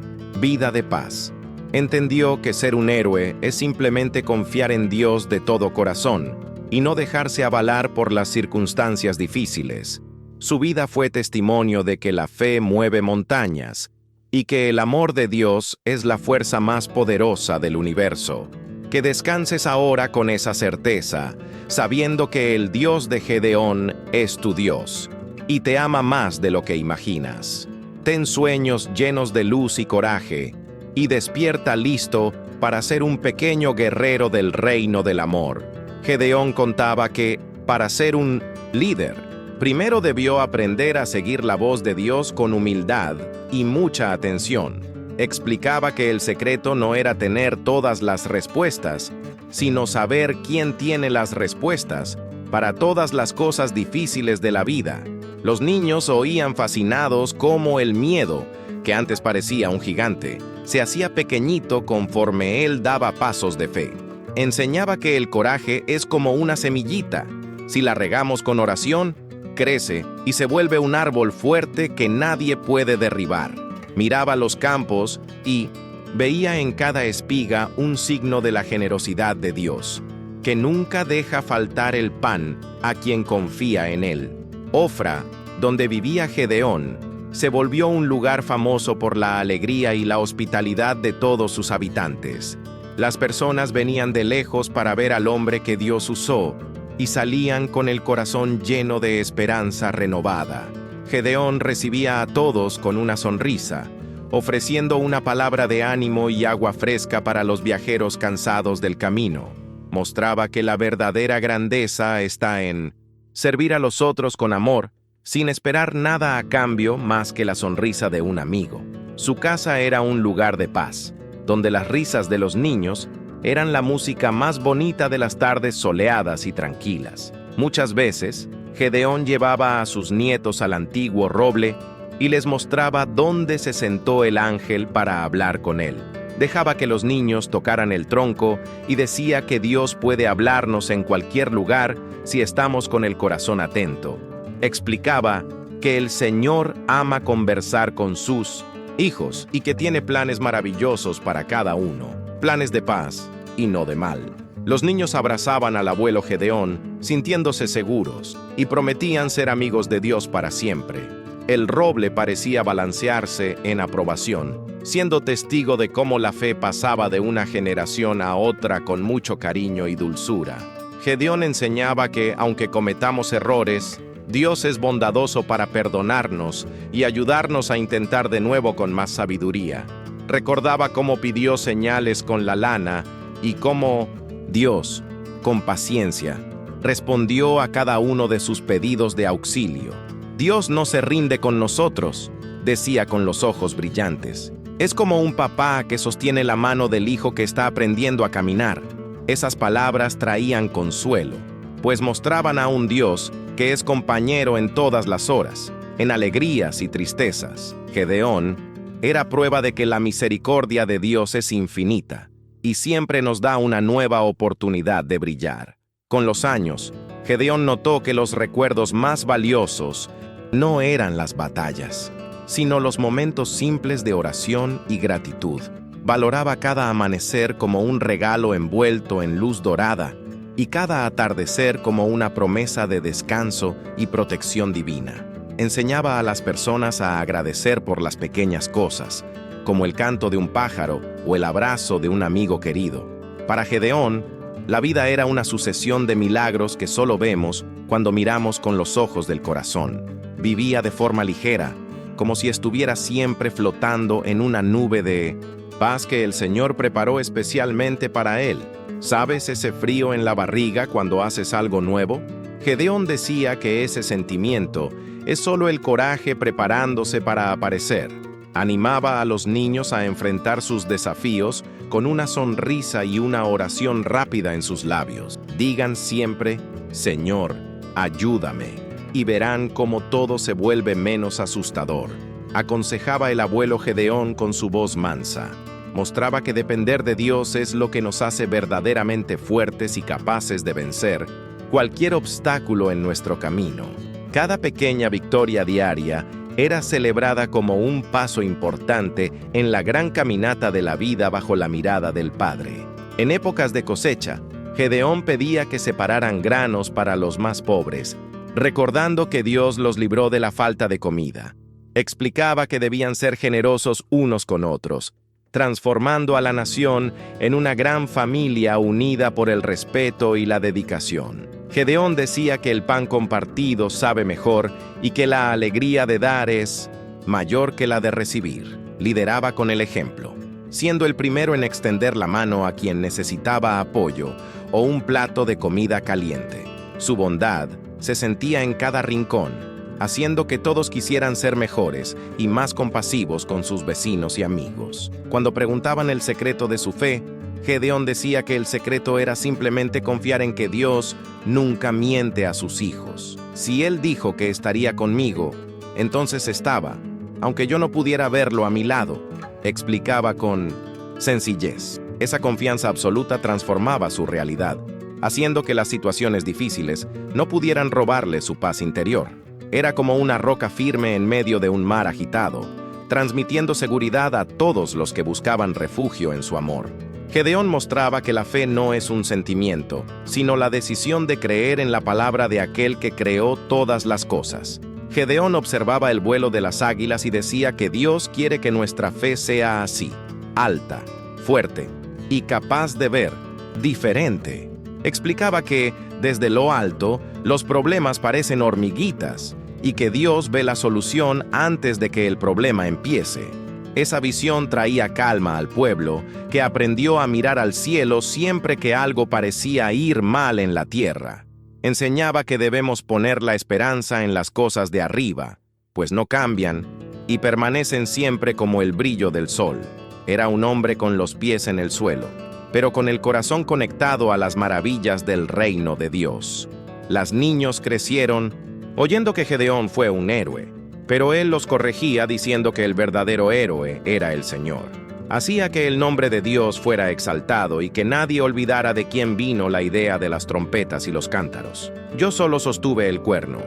vida de paz. Entendió que ser un héroe es simplemente confiar en Dios de todo corazón y no dejarse avalar por las circunstancias difíciles. Su vida fue testimonio de que la fe mueve montañas y que el amor de Dios es la fuerza más poderosa del universo. Que descanses ahora con esa certeza, sabiendo que el Dios de Gedeón es tu Dios y te ama más de lo que imaginas. Ten sueños llenos de luz y coraje y despierta listo para ser un pequeño guerrero del reino del amor. Gedeón contaba que, para ser un líder, primero debió aprender a seguir la voz de Dios con humildad y mucha atención. Explicaba que el secreto no era tener todas las respuestas, sino saber quién tiene las respuestas para todas las cosas difíciles de la vida. Los niños oían fascinados cómo el miedo, que antes parecía un gigante, se hacía pequeñito conforme él daba pasos de fe. Enseñaba que el coraje es como una semillita. Si la regamos con oración, crece y se vuelve un árbol fuerte que nadie puede derribar. Miraba los campos y veía en cada espiga un signo de la generosidad de Dios, que nunca deja faltar el pan a quien confía en él. Ofra, donde vivía Gedeón, se volvió un lugar famoso por la alegría y la hospitalidad de todos sus habitantes. Las personas venían de lejos para ver al hombre que Dios usó y salían con el corazón lleno de esperanza renovada. Gedeón recibía a todos con una sonrisa, ofreciendo una palabra de ánimo y agua fresca para los viajeros cansados del camino. Mostraba que la verdadera grandeza está en servir a los otros con amor, sin esperar nada a cambio más que la sonrisa de un amigo. Su casa era un lugar de paz, donde las risas de los niños eran la música más bonita de las tardes soleadas y tranquilas. Muchas veces, Gedeón llevaba a sus nietos al antiguo roble y les mostraba dónde se sentó el ángel para hablar con él. Dejaba que los niños tocaran el tronco y decía que Dios puede hablarnos en cualquier lugar si estamos con el corazón atento. Explicaba que el Señor ama conversar con sus hijos y que tiene planes maravillosos para cada uno, planes de paz y no de mal. Los niños abrazaban al abuelo Gedeón, sintiéndose seguros, y prometían ser amigos de Dios para siempre. El roble parecía balancearse en aprobación, siendo testigo de cómo la fe pasaba de una generación a otra con mucho cariño y dulzura. Gedeón enseñaba que, aunque cometamos errores, Dios es bondadoso para perdonarnos y ayudarnos a intentar de nuevo con más sabiduría. Recordaba cómo pidió señales con la lana y cómo Dios, con paciencia, respondió a cada uno de sus pedidos de auxilio. Dios no se rinde con nosotros, decía con los ojos brillantes. Es como un papá que sostiene la mano del hijo que está aprendiendo a caminar. Esas palabras traían consuelo, pues mostraban a un Dios que es compañero en todas las horas, en alegrías y tristezas. Gedeón era prueba de que la misericordia de Dios es infinita y siempre nos da una nueva oportunidad de brillar. Con los años, Gedeón notó que los recuerdos más valiosos no eran las batallas, sino los momentos simples de oración y gratitud. Valoraba cada amanecer como un regalo envuelto en luz dorada y cada atardecer como una promesa de descanso y protección divina. Enseñaba a las personas a agradecer por las pequeñas cosas, como el canto de un pájaro o el abrazo de un amigo querido. Para Gedeón, la vida era una sucesión de milagros que solo vemos cuando miramos con los ojos del corazón. Vivía de forma ligera, como si estuviera siempre flotando en una nube de paz que el Señor preparó especialmente para él. ¿Sabes ese frío en la barriga cuando haces algo nuevo? Gedeón decía que ese sentimiento es solo el coraje preparándose para aparecer. Animaba a los niños a enfrentar sus desafíos con una sonrisa y una oración rápida en sus labios. Digan siempre, Señor, ayúdame, y verán cómo todo se vuelve menos asustador. Aconsejaba el abuelo Gedeón con su voz mansa. Mostraba que depender de Dios es lo que nos hace verdaderamente fuertes y capaces de vencer cualquier obstáculo en nuestro camino. Cada pequeña victoria diaria era celebrada como un paso importante en la gran caminata de la vida bajo la mirada del Padre. En épocas de cosecha, Gedeón pedía que separaran granos para los más pobres, recordando que Dios los libró de la falta de comida. Explicaba que debían ser generosos unos con otros, transformando a la nación en una gran familia unida por el respeto y la dedicación. Gedeón decía que el pan compartido sabe mejor y que la alegría de dar es mayor que la de recibir. Lideraba con el ejemplo, siendo el primero en extender la mano a quien necesitaba apoyo o un plato de comida caliente. Su bondad se sentía en cada rincón, haciendo que todos quisieran ser mejores y más compasivos con sus vecinos y amigos. Cuando preguntaban el secreto de su fe, Gedeón decía que el secreto era simplemente confiar en que Dios nunca miente a sus hijos. Si Él dijo que estaría conmigo, entonces estaba, aunque yo no pudiera verlo a mi lado, explicaba con sencillez. Esa confianza absoluta transformaba su realidad, haciendo que las situaciones difíciles no pudieran robarle su paz interior. Era como una roca firme en medio de un mar agitado, transmitiendo seguridad a todos los que buscaban refugio en su amor. Gedeón mostraba que la fe no es un sentimiento, sino la decisión de creer en la palabra de aquel que creó todas las cosas. Gedeón observaba el vuelo de las águilas y decía que Dios quiere que nuestra fe sea así, alta, fuerte y capaz de ver diferente. Explicaba que, desde lo alto, los problemas parecen hormiguitas y que Dios ve la solución antes de que el problema empiece. Esa visión traía calma al pueblo, que aprendió a mirar al cielo siempre que algo parecía ir mal en la tierra. Enseñaba que debemos poner la esperanza en las cosas de arriba, pues no cambian y permanecen siempre como el brillo del sol. Era un hombre con los pies en el suelo, pero con el corazón conectado a las maravillas del reino de Dios. Los niños crecieron oyendo que Gedeón fue un héroe, pero él los corregía diciendo que el verdadero héroe era el Señor. Hacía que el nombre de Dios fuera exaltado y que nadie olvidara de quién vino la idea de las trompetas y los cántaros. Yo solo sostuve el cuerno,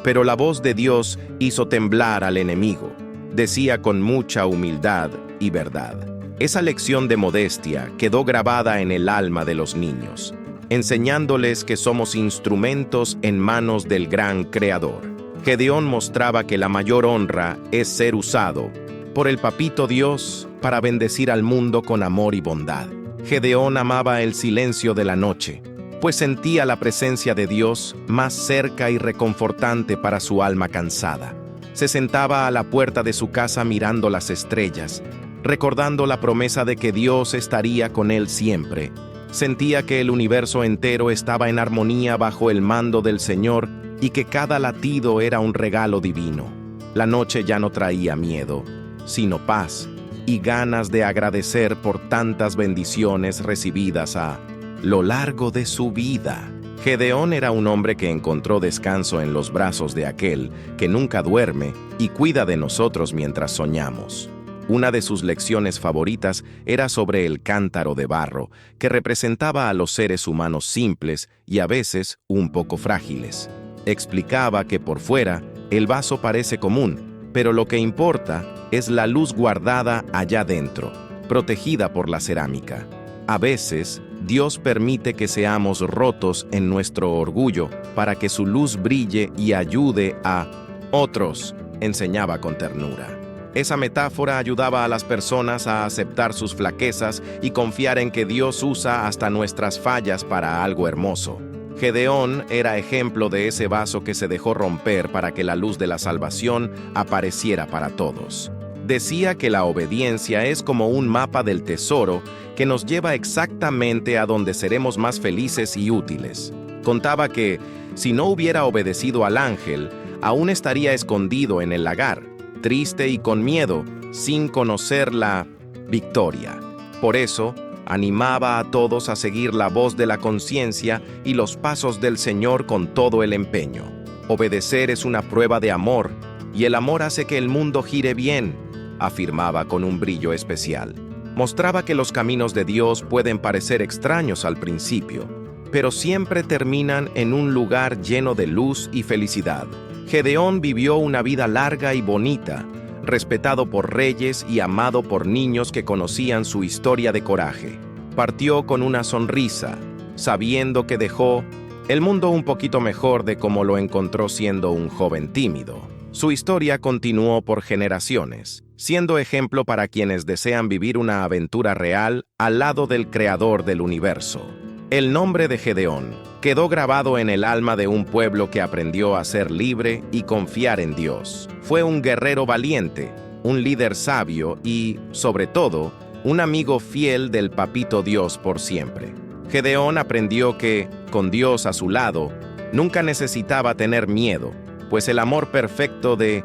pero la voz de Dios hizo temblar al enemigo, decía con mucha humildad y verdad. Esa lección de modestia quedó grabada en el alma de los niños, enseñándoles que somos instrumentos en manos del gran Creador. Gedeón mostraba que la mayor honra es ser usado por el Papito Dios para bendecir al mundo con amor y bondad. Gedeón amaba el silencio de la noche, pues sentía la presencia de Dios más cerca y reconfortante para su alma cansada. Se sentaba a la puerta de su casa mirando las estrellas, recordando la promesa de que Dios estaría con él siempre. Sentía que el universo entero estaba en armonía bajo el mando del Señor y que cada latido era un regalo divino. La noche ya no traía miedo, sino paz y ganas de agradecer por tantas bendiciones recibidas a lo largo de su vida. Gedeón era un hombre que encontró descanso en los brazos de aquel que nunca duerme y cuida de nosotros mientras soñamos. Una de sus lecciones favoritas era sobre el cántaro de barro, que representaba a los seres humanos simples y a veces un poco frágiles. Explicaba que por fuera el vaso parece común, pero lo que importa es la luz guardada allá dentro, protegida por la cerámica. A veces, Dios permite que seamos rotos en nuestro orgullo para que su luz brille y ayude a otros, enseñaba con ternura. Esa metáfora ayudaba a las personas a aceptar sus flaquezas y confiar en que Dios usa hasta nuestras fallas para algo hermoso. Gedeón era ejemplo de ese vaso que se dejó romper para que la luz de la salvación apareciera para todos. Decía que la obediencia es como un mapa del tesoro que nos lleva exactamente a donde seremos más felices y útiles. Contaba que, si no hubiera obedecido al ángel, aún estaría escondido en el lagar, triste y con miedo, sin conocer la victoria. Por eso, animaba a todos a seguir la voz de la conciencia y los pasos del Señor con todo el empeño. Obedecer es una prueba de amor, y el amor hace que el mundo gire bien, afirmaba con un brillo especial. Mostraba que los caminos de Dios pueden parecer extraños al principio, pero siempre terminan en un lugar lleno de luz y felicidad. Gedeón vivió una vida larga y bonita, respetado por reyes y amado por niños que conocían su historia de coraje. Partió con una sonrisa, sabiendo que dejó el mundo un poquito mejor de como lo encontró siendo un joven tímido. Su historia continuó por generaciones, siendo ejemplo para quienes desean vivir una aventura real al lado del creador del universo. El nombre de Gedeón quedó grabado en el alma de un pueblo que aprendió a ser libre y confiar en Dios. Fue un guerrero valiente, un líder sabio y, sobre todo, un amigo fiel del Papito Dios por siempre. Gedeón aprendió que, con Dios a su lado, nunca necesitaba tener miedo, pues el amor perfecto de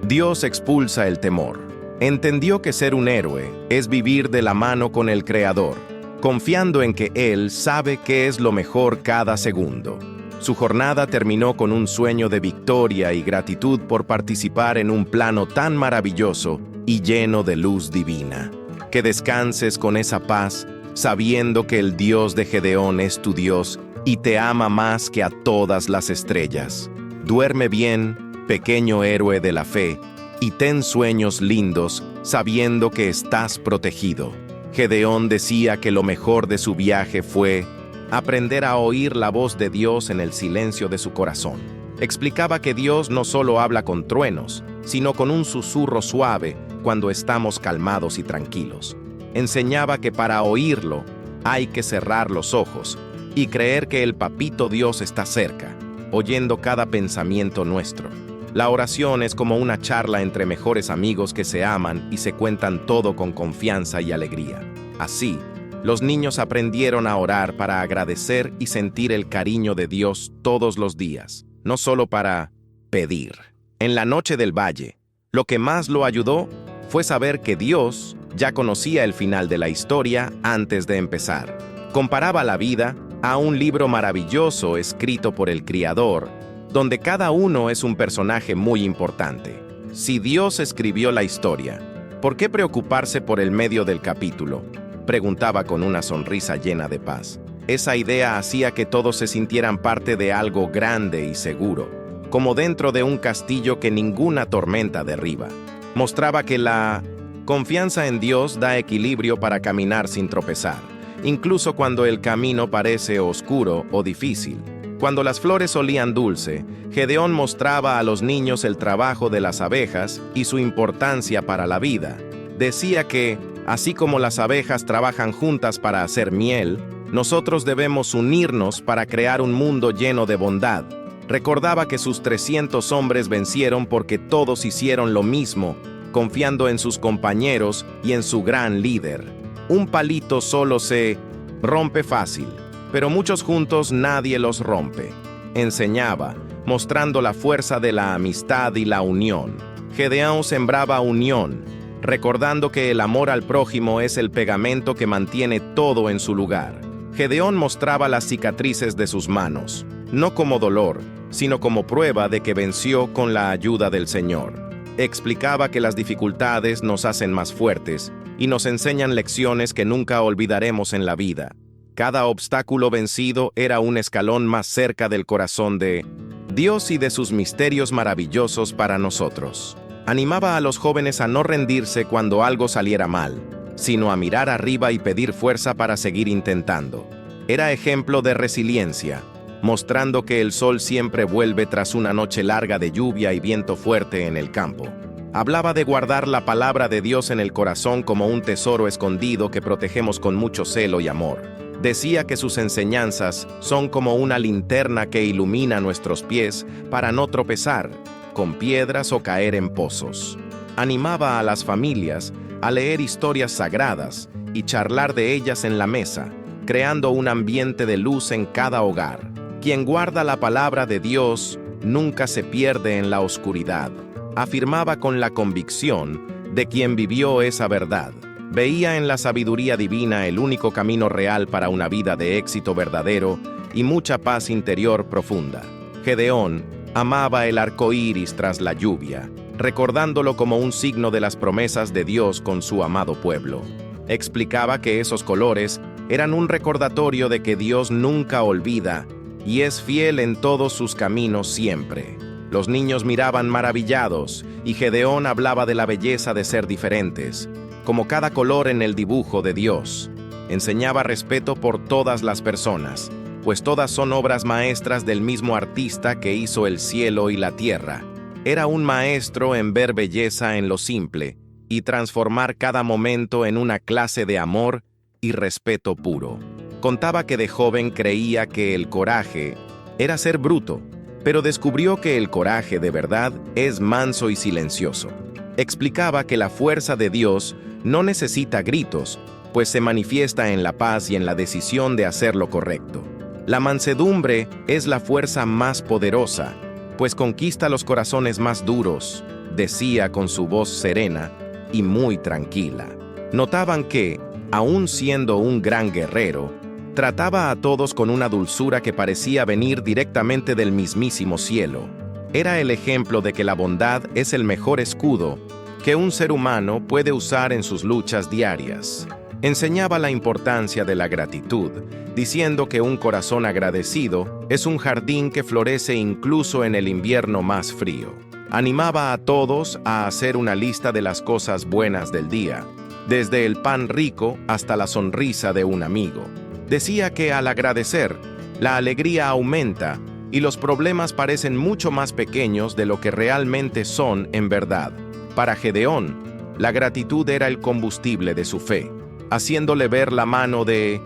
Dios expulsa el temor. Entendió que ser un héroe es vivir de la mano con el Creador, confiando en que Él sabe qué es lo mejor cada segundo. Su jornada terminó con un sueño de victoria y gratitud por participar en un plano tan maravilloso y lleno de luz divina. Que descanses con esa paz, sabiendo que el Dios de Gedeón es tu Dios y te ama más que a todas las estrellas. Duerme bien, pequeño héroe de la fe, y ten sueños lindos, sabiendo que estás protegido. Gedeón decía que lo mejor de su viaje fue aprender a oír la voz de Dios en el silencio de su corazón. Explicaba que Dios no solo habla con truenos, sino con un susurro suave cuando estamos calmados y tranquilos. Enseñaba que para oírlo hay que cerrar los ojos y creer que el Papito Dios está cerca, oyendo cada pensamiento nuestro. La oración es como una charla entre mejores amigos que se aman y se cuentan todo con confianza y alegría. Así, los niños aprendieron a orar para agradecer y sentir el cariño de Dios todos los días, no solo para pedir. En la noche del valle, lo que más lo ayudó fue saber que Dios ya conocía el final de la historia antes de empezar. Comparaba la vida a un libro maravilloso escrito por el Creador, donde cada uno es un personaje muy importante. Si Dios escribió la historia, ¿por qué preocuparse por el medio del capítulo?, preguntaba con una sonrisa llena de paz. Esa idea hacía que todos se sintieran parte de algo grande y seguro, como dentro de un castillo que ninguna tormenta derriba. Mostraba que la confianza en Dios da equilibrio para caminar sin tropezar, incluso cuando el camino parece oscuro o difícil. Cuando las flores olían dulce, Gedeón mostraba a los niños el trabajo de las abejas y su importancia para la vida. Decía que, así como las abejas trabajan juntas para hacer miel, nosotros debemos unirnos para crear un mundo lleno de bondad. Recordaba que sus 300 hombres vencieron porque todos hicieron lo mismo, confiando en sus compañeros y en su gran líder. Un palito solo se rompe fácil, pero muchos juntos nadie los rompe. Enseñaba, mostrando la fuerza de la amistad y la unión. Gedeón sembraba unión, recordando que el amor al prójimo es el pegamento que mantiene todo en su lugar. Gedeón mostraba las cicatrices de sus manos, no como dolor, sino como prueba de que venció con la ayuda del Señor. Explicaba que las dificultades nos hacen más fuertes y nos enseñan lecciones que nunca olvidaremos en la vida. Cada obstáculo vencido era un escalón más cerca del corazón de Dios y de sus misterios maravillosos para nosotros. Animaba a los jóvenes a no rendirse cuando algo saliera mal, sino a mirar arriba y pedir fuerza para seguir intentando. Era ejemplo de resiliencia, mostrando que el sol siempre vuelve tras una noche larga de lluvia y viento fuerte en el campo. Hablaba de guardar la palabra de Dios en el corazón como un tesoro escondido que protegemos con mucho celo y amor. Decía que sus enseñanzas son como una linterna que ilumina nuestros pies para no tropezar con piedras o caer en pozos. Animaba a las familias a leer historias sagradas y charlar de ellas en la mesa, creando un ambiente de luz en cada hogar. Quien guarda la palabra de Dios nunca se pierde en la oscuridad, afirmaba con la convicción de quien vivió esa verdad. Veía en la sabiduría divina el único camino real para una vida de éxito verdadero y mucha paz interior profunda. Gedeón amaba el arco iris tras la lluvia, recordándolo como un signo de las promesas de Dios con su amado pueblo. Explicaba que esos colores eran un recordatorio de que Dios nunca olvida y es fiel en todos sus caminos siempre. Los niños miraban maravillados, y Gedeón hablaba de la belleza de ser diferentes, como cada color en el dibujo de Dios. Enseñaba respeto por todas las personas, pues todas son obras maestras del mismo artista que hizo el cielo y la tierra. Era un maestro en ver belleza en lo simple y transformar cada momento en una clase de amor y respeto puro. Contaba que de joven creía que el coraje era ser bruto, pero descubrió que el coraje de verdad es manso y silencioso. Explicaba que la fuerza de Dios no necesita gritos, pues se manifiesta en la paz y en la decisión de hacer lo correcto. La mansedumbre es la fuerza más poderosa, pues conquista los corazones más duros, decía con su voz serena y muy tranquila. Notaban que, aun siendo un gran guerrero, trataba a todos con una dulzura que parecía venir directamente del mismísimo cielo. Era el ejemplo de que la bondad es el mejor escudo que un ser humano puede usar en sus luchas diarias. Enseñaba la importancia de la gratitud, diciendo que un corazón agradecido es un jardín que florece incluso en el invierno más frío. Animaba a todos a hacer una lista de las cosas buenas del día, desde el pan rico hasta la sonrisa de un amigo. Decía que al agradecer, la alegría aumenta y los problemas parecen mucho más pequeños de lo que realmente son en verdad. Para Gedeón, la gratitud era el combustible de su fe, haciéndole ver la mano de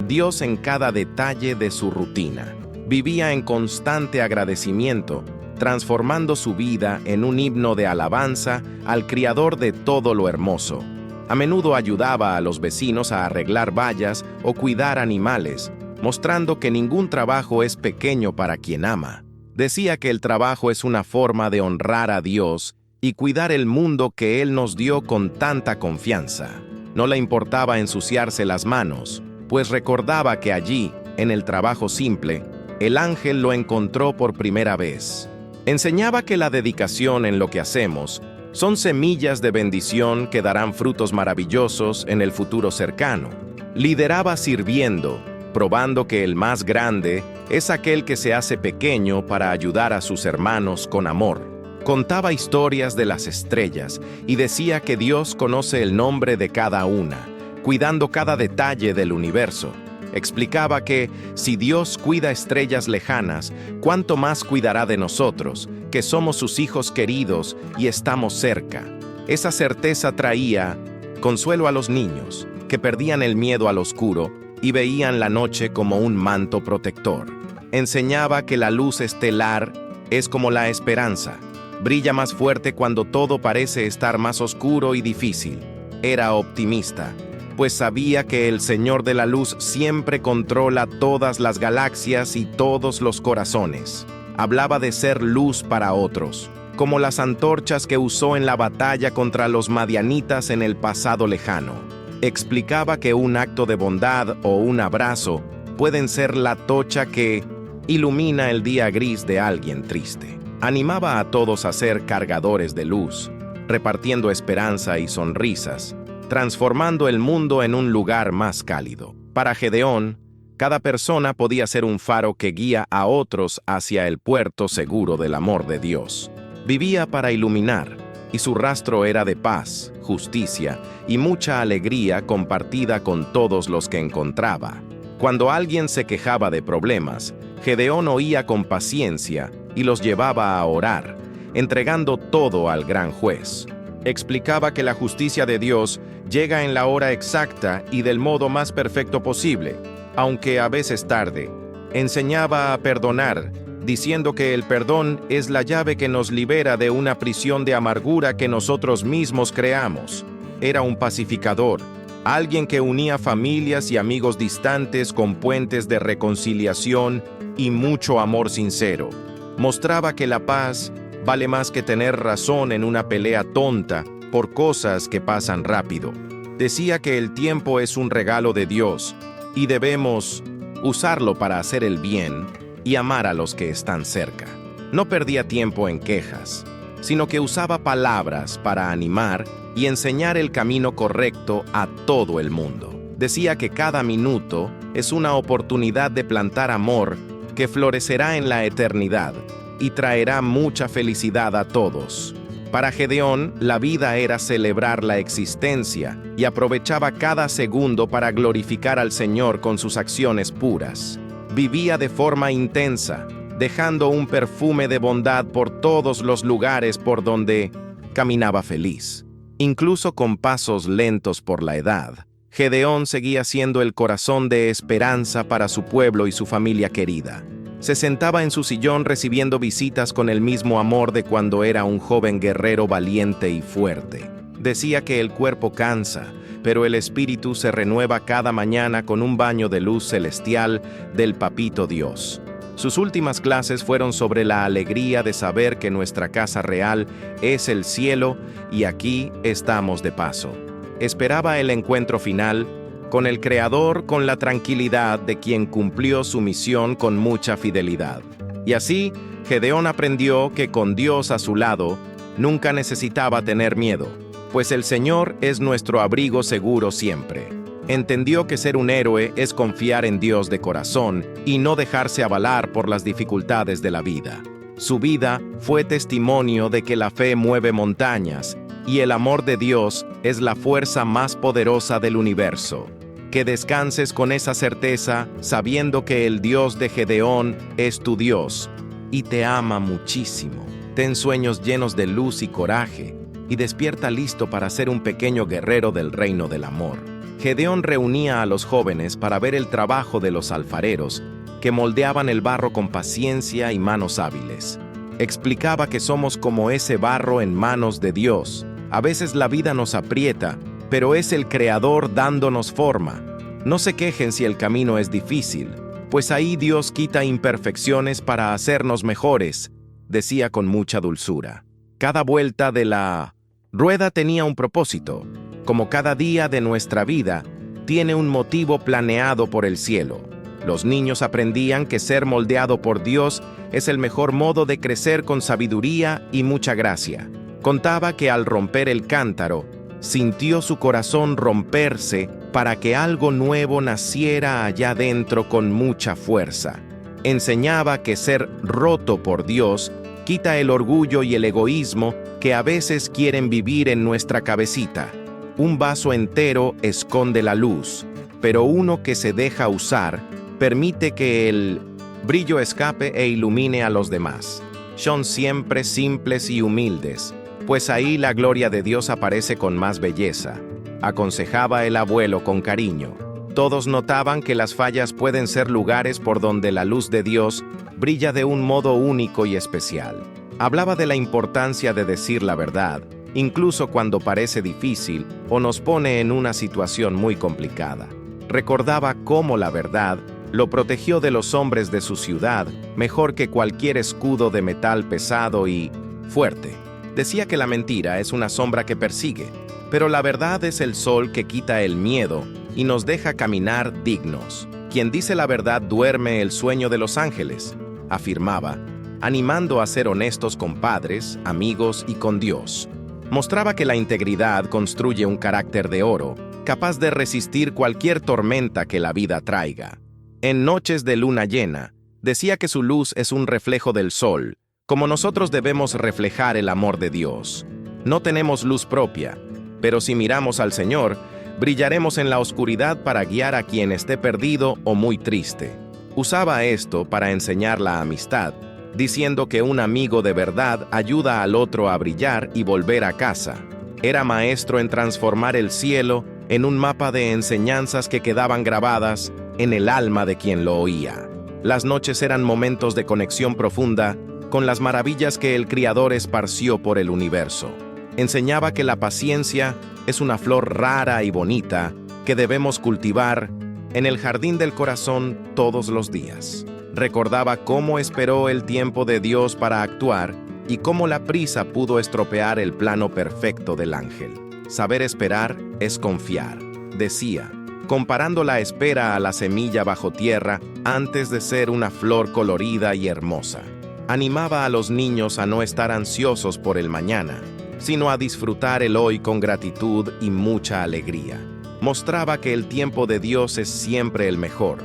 Dios en cada detalle de su rutina. Vivía en constante agradecimiento, transformando su vida en un himno de alabanza al Criador de todo lo hermoso. A menudo ayudaba a los vecinos a arreglar vallas o cuidar animales, mostrando que ningún trabajo es pequeño para quien ama. Decía que el trabajo es una forma de honrar a Dios y cuidar el mundo que Él nos dio con tanta confianza. No le importaba ensuciarse las manos, pues recordaba que allí, en el trabajo simple, el ángel lo encontró por primera vez. Enseñaba que la dedicación en lo que hacemos son semillas de bendición que darán frutos maravillosos en el futuro cercano. Lideraba sirviendo, probando que el más grande es aquel que se hace pequeño para ayudar a sus hermanos con amor. Contaba historias de las estrellas y decía que Dios conoce el nombre de cada una, cuidando cada detalle del universo. Explicaba que, si Dios cuida estrellas lejanas, ¿cuánto más cuidará de nosotros, que somos sus hijos queridos y estamos cerca? Esa certeza traía consuelo a los niños, que perdían el miedo al oscuro y veían la noche como un manto protector. Enseñaba que la luz estelar es como la esperanza. Brilla más fuerte cuando todo parece estar más oscuro y difícil. Era optimista, pues sabía que el Señor de la Luz siempre controla todas las galaxias y todos los corazones. Hablaba de ser luz para otros, como las antorchas que usó en la batalla contra los madianitas en el pasado lejano. Explicaba que un acto de bondad o un abrazo pueden ser la tocha que ilumina el día gris de alguien triste. Animaba a todos a ser cargadores de luz, repartiendo esperanza y sonrisas, transformando el mundo en un lugar más cálido. Para Gedeón, cada persona podía ser un faro que guía a otros hacia el puerto seguro del amor de Dios. Vivía para iluminar, y su rastro era de paz, justicia y mucha alegría compartida con todos los que encontraba. Cuando alguien se quejaba de problemas, Gedeón oía con paciencia y los llevaba a orar, entregando todo al gran juez. Explicaba que la justicia de Dios llega en la hora exacta y del modo más perfecto posible, aunque a veces tarde. Enseñaba a perdonar, diciendo que el perdón es la llave que nos libera de una prisión de amargura que nosotros mismos creamos. Era un pacificador, alguien que unía familias y amigos distantes con puentes de reconciliación y mucho amor sincero. Mostraba que la paz vale más que tener razón en una pelea tonta por cosas que pasan rápido. Decía que el tiempo es un regalo de Dios y debemos usarlo para hacer el bien y amar a los que están cerca. No perdía tiempo en quejas, sino que usaba palabras para animar y enseñar el camino correcto a todo el mundo. Decía que cada minuto es una oportunidad de plantar amor que florecerá en la eternidad, y traerá mucha felicidad a todos. Para Gedeón, la vida era celebrar la existencia y aprovechaba cada segundo para glorificar al Señor con sus acciones puras. Vivía de forma intensa, dejando un perfume de bondad por todos los lugares por donde caminaba feliz. Incluso con pasos lentos por la edad, Gedeón seguía siendo el corazón de esperanza para su pueblo y su familia querida. Se sentaba en su sillón recibiendo visitas con el mismo amor de cuando era un joven guerrero valiente y fuerte. Decía que el cuerpo cansa, pero el espíritu se renueva cada mañana con un baño de luz celestial del Papito Dios. Sus últimas clases fueron sobre la alegría de saber que nuestra casa real es el cielo y aquí estamos de paso. Esperaba el encuentro final con el Creador con la tranquilidad de quien cumplió su misión con mucha fidelidad. Y así, Gedeón aprendió que con Dios a su lado, nunca necesitaba tener miedo, pues el Señor es nuestro abrigo seguro siempre. Entendió que ser un héroe es confiar en Dios de corazón y no dejarse avalar por las dificultades de la vida. Su vida fue testimonio de que la fe mueve montañas y el amor de Dios es la fuerza más poderosa del universo. Que descanses con esa certeza, sabiendo que el Dios de Gedeón es tu Dios y te ama muchísimo. Ten sueños llenos de luz y coraje y despierta listo para ser un pequeño guerrero del reino del amor. Gedeón reunía a los jóvenes para ver el trabajo de los alfareros que moldeaban el barro con paciencia y manos hábiles. Explicaba que somos como ese barro en manos de Dios. A veces la vida nos aprieta, pero es el Creador dándonos forma. No se quejen si el camino es difícil, pues ahí Dios quita imperfecciones para hacernos mejores, decía con mucha dulzura. Cada vuelta de la rueda tenía un propósito, como cada día de nuestra vida tiene un motivo planeado por el cielo. Los niños aprendían que ser moldeado por Dios es el mejor modo de crecer con sabiduría y mucha gracia. Contaba que al romper el cántaro, sintió su corazón romperse para que algo nuevo naciera allá dentro con mucha fuerza. Enseñaba que ser roto por Dios quita el orgullo y el egoísmo que a veces quieren vivir en nuestra cabecita. Un vaso entero esconde la luz, pero uno que se deja usar permite que el brillo escape e ilumine a los demás. Son siempre simples y humildes, pues ahí la gloria de Dios aparece con más belleza, aconsejaba el abuelo con cariño. Todos notaban que las fallas pueden ser lugares por donde la luz de Dios brilla de un modo único y especial. Hablaba de la importancia de decir la verdad, incluso cuando parece difícil o nos pone en una situación muy complicada. Recordaba cómo la verdad lo protegió de los hombres de su ciudad mejor que cualquier escudo de metal pesado y fuerte. Decía que la mentira es una sombra que persigue, pero la verdad es el sol que quita el miedo y nos deja caminar dignos. Quien dice la verdad duerme el sueño de los ángeles, afirmaba, animando a ser honestos con padres, amigos y con Dios. Mostraba que la integridad construye un carácter de oro, capaz de resistir cualquier tormenta que la vida traiga. En noches de luna llena, decía que su luz es un reflejo del sol, como nosotros debemos reflejar el amor de Dios. No tenemos luz propia, pero si miramos al Señor, brillaremos en la oscuridad para guiar a quien esté perdido o muy triste. Usaba esto para enseñar la amistad, diciendo que un amigo de verdad ayuda al otro a brillar y volver a casa. Era maestro en transformar el cielo en un mapa de enseñanzas que quedaban grabadas en el alma de quien lo oía. Las noches eran momentos de conexión profunda con las maravillas que el Criador esparció por el universo. Enseñaba que la paciencia es una flor rara y bonita que debemos cultivar en el jardín del corazón todos los días. Recordaba cómo esperó el tiempo de Dios para actuar y cómo la prisa pudo estropear el plano perfecto del ángel. Saber esperar es confiar, decía, comparando la espera a la semilla bajo tierra antes de ser una flor colorida y hermosa. Animaba a los niños a no estar ansiosos por el mañana, sino a disfrutar el hoy con gratitud y mucha alegría. Mostraba que el tiempo de Dios es siempre el mejor,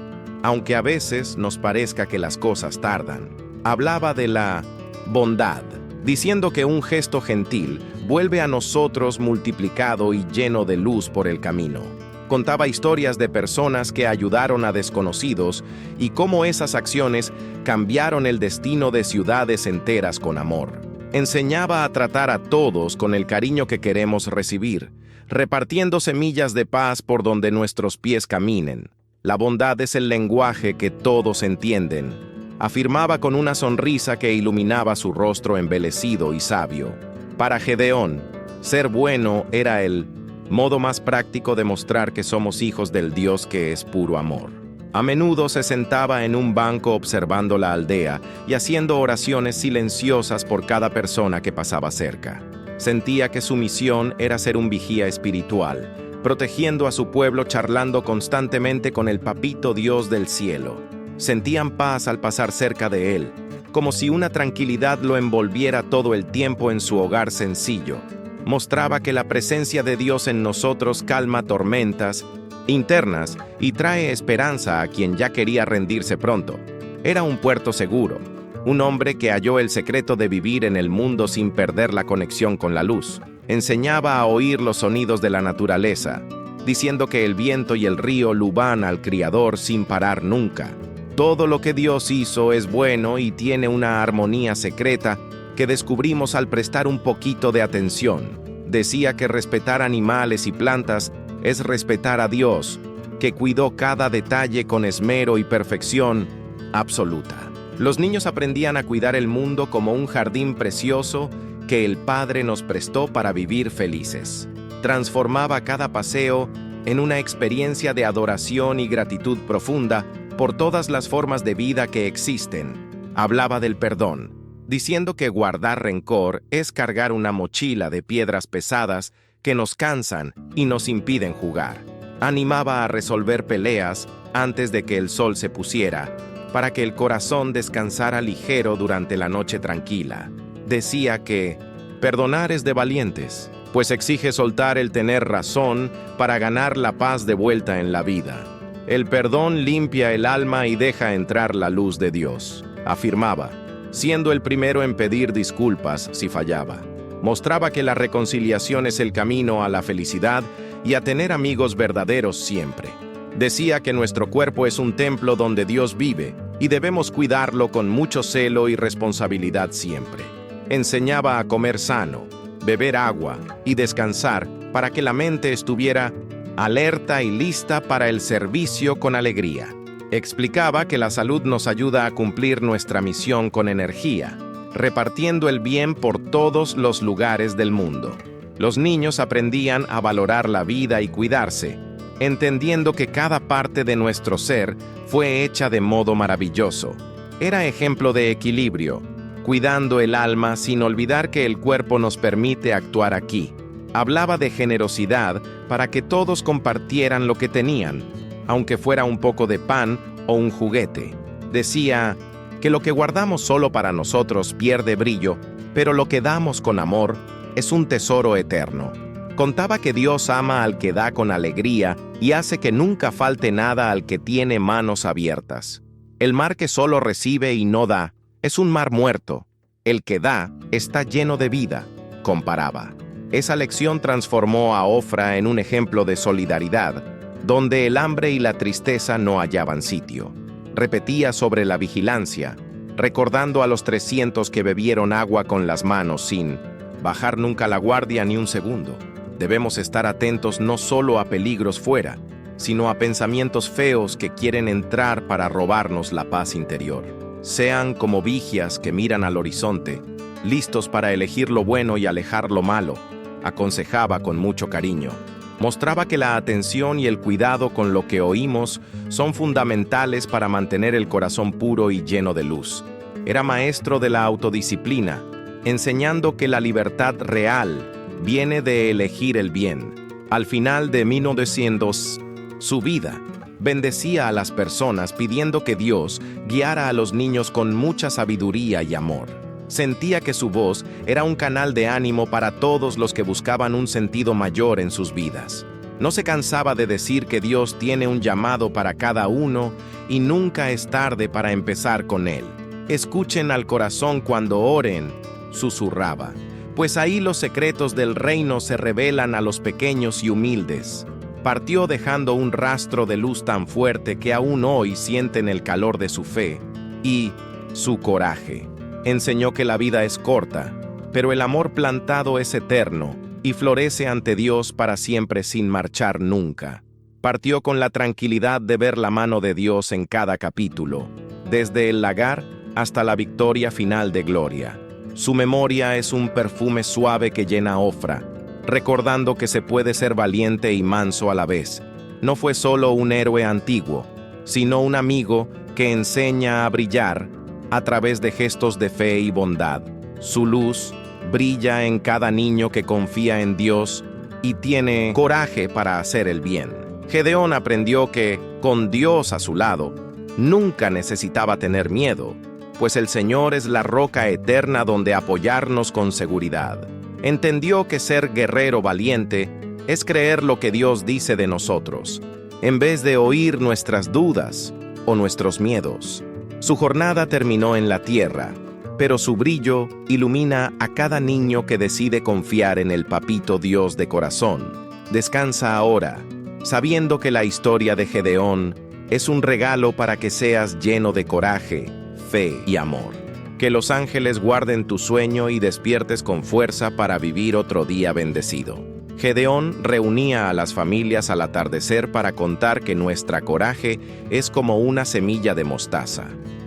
aunque a veces nos parezca que las cosas tardan. Hablaba de la bondad, diciendo que un gesto gentil vuelve a nosotros multiplicado y lleno de luz por el camino. Contaba historias de personas que ayudaron a desconocidos y cómo esas acciones cambiaron el destino de ciudades enteras con amor. Enseñaba a tratar a todos con el cariño que queremos recibir, repartiendo semillas de paz por donde nuestros pies caminen. La bondad es el lenguaje que todos entienden, afirmaba con una sonrisa que iluminaba su rostro embelecido y sabio. Para Gedeón, ser bueno era el modo más práctico de mostrar que somos hijos del Dios que es puro amor. A menudo se sentaba en un banco observando la aldea y haciendo oraciones silenciosas por cada persona que pasaba cerca. Sentía que su misión era ser un vigía espiritual, protegiendo a su pueblo charlando constantemente con el Papito Dios del cielo. Sentían paz al pasar cerca de él, como si una tranquilidad lo envolviera todo el tiempo en su hogar sencillo. Mostraba que la presencia de Dios en nosotros calma tormentas internas y trae esperanza a quien ya quería rendirse pronto. Era un puerto seguro, un hombre que halló el secreto de vivir en el mundo sin perder la conexión con la luz. Enseñaba a oír los sonidos de la naturaleza, diciendo que el viento y el río luban al Criador sin parar nunca. Todo lo que Dios hizo es bueno y tiene una armonía secreta que descubrimos al prestar un poquito de atención. Decía que respetar animales y plantas es respetar a Dios, que cuidó cada detalle con esmero y perfección absoluta. Los niños aprendían a cuidar el mundo como un jardín precioso que el Padre nos prestó para vivir felices. Transformaba cada paseo en una experiencia de adoración y gratitud profunda por todas las formas de vida que existen. Hablaba del perdón, diciendo que guardar rencor es cargar una mochila de piedras pesadas que nos cansan y nos impiden jugar. Animaba a resolver peleas antes de que el sol se pusiera, para que el corazón descansara ligero durante la noche tranquila. Decía que perdonar es de valientes, pues exige soltar el tener razón para ganar la paz de vuelta en la vida. El perdón limpia el alma y deja entrar la luz de Dios, afirmaba, siendo el primero en pedir disculpas si fallaba. Mostraba que la reconciliación es el camino a la felicidad y a tener amigos verdaderos siempre. Decía que nuestro cuerpo es un templo donde Dios vive y debemos cuidarlo con mucho celo y responsabilidad siempre. Enseñaba a comer sano, beber agua y descansar para que la mente estuviera alerta y lista para el servicio con alegría. Explicaba que la salud nos ayuda a cumplir nuestra misión con energía, repartiendo el bien por todos los lugares del mundo. Los niños aprendían a valorar la vida y cuidarse, entendiendo que cada parte de nuestro ser fue hecha de modo maravilloso. Era ejemplo de equilibrio, cuidando el alma sin olvidar que el cuerpo nos permite actuar aquí. Hablaba de generosidad para que todos compartieran lo que tenían, aunque fuera un poco de pan o un juguete. Decía que lo que guardamos solo para nosotros pierde brillo, pero lo que damos con amor es un tesoro eterno. Contaba que Dios ama al que da con alegría y hace que nunca falte nada al que tiene manos abiertas. El mar que solo recibe y no da es un mar muerto. El que da está lleno de vida, comparaba. Esa lección transformó a Ofra en un ejemplo de solidaridad, donde el hambre y la tristeza no hallaban sitio. Repetía sobre la vigilancia, recordando a los 300 que bebieron agua con las manos sin bajar nunca la guardia ni un segundo. Debemos estar atentos no solo a peligros fuera, sino a pensamientos feos que quieren entrar para robarnos la paz interior. Sean como vigias que miran al horizonte, listos para elegir lo bueno y alejar lo malo, aconsejaba con mucho cariño. Mostraba que la atención y el cuidado con lo que oímos son fundamentales para mantener el corazón puro y lleno de luz. Era maestro de la autodisciplina, enseñando que la libertad real viene de elegir el bien. Al final de 1900, su vida, bendecía a las personas pidiendo que Dios guiara a los niños con mucha sabiduría y amor. Sentía que su voz era un canal de ánimo para todos los que buscaban un sentido mayor en sus vidas. No se cansaba de decir que Dios tiene un llamado para cada uno y nunca es tarde para empezar con él. Escuchen al corazón cuando oren, susurraba, pues ahí los secretos del reino se revelan a los pequeños y humildes. Partió dejando un rastro de luz tan fuerte que aún hoy sienten el calor de su fe y su coraje. Enseñó que la vida es corta, pero el amor plantado es eterno y florece ante Dios para siempre sin marchar nunca. Partió con la tranquilidad de ver la mano de Dios en cada capítulo, desde el lagar hasta la victoria final de gloria. Su memoria es un perfume suave que llena Ofra, recordando que se puede ser valiente y manso a la vez. No fue solo un héroe antiguo, sino un amigo que enseña a brillar a través de gestos de fe y bondad. Su luz brilla en cada niño que confía en Dios y tiene coraje para hacer el bien. Gedeón aprendió que, con Dios a su lado, nunca necesitaba tener miedo, pues el Señor es la roca eterna donde apoyarnos con seguridad. Entendió que ser guerrero valiente es creer lo que Dios dice de nosotros, en vez de oír nuestras dudas o nuestros miedos. Su jornada terminó en la tierra, pero su brillo ilumina a cada niño que decide confiar en el Papito Dios de corazón. Descansa ahora, sabiendo que la historia de Gedeón es un regalo para que seas lleno de coraje, fe y amor. Que los ángeles guarden tu sueño y despiertes con fuerza para vivir otro día bendecido. Gedeón reunía a las familias al atardecer para contar que nuestra coraje es como una semilla de mostaza,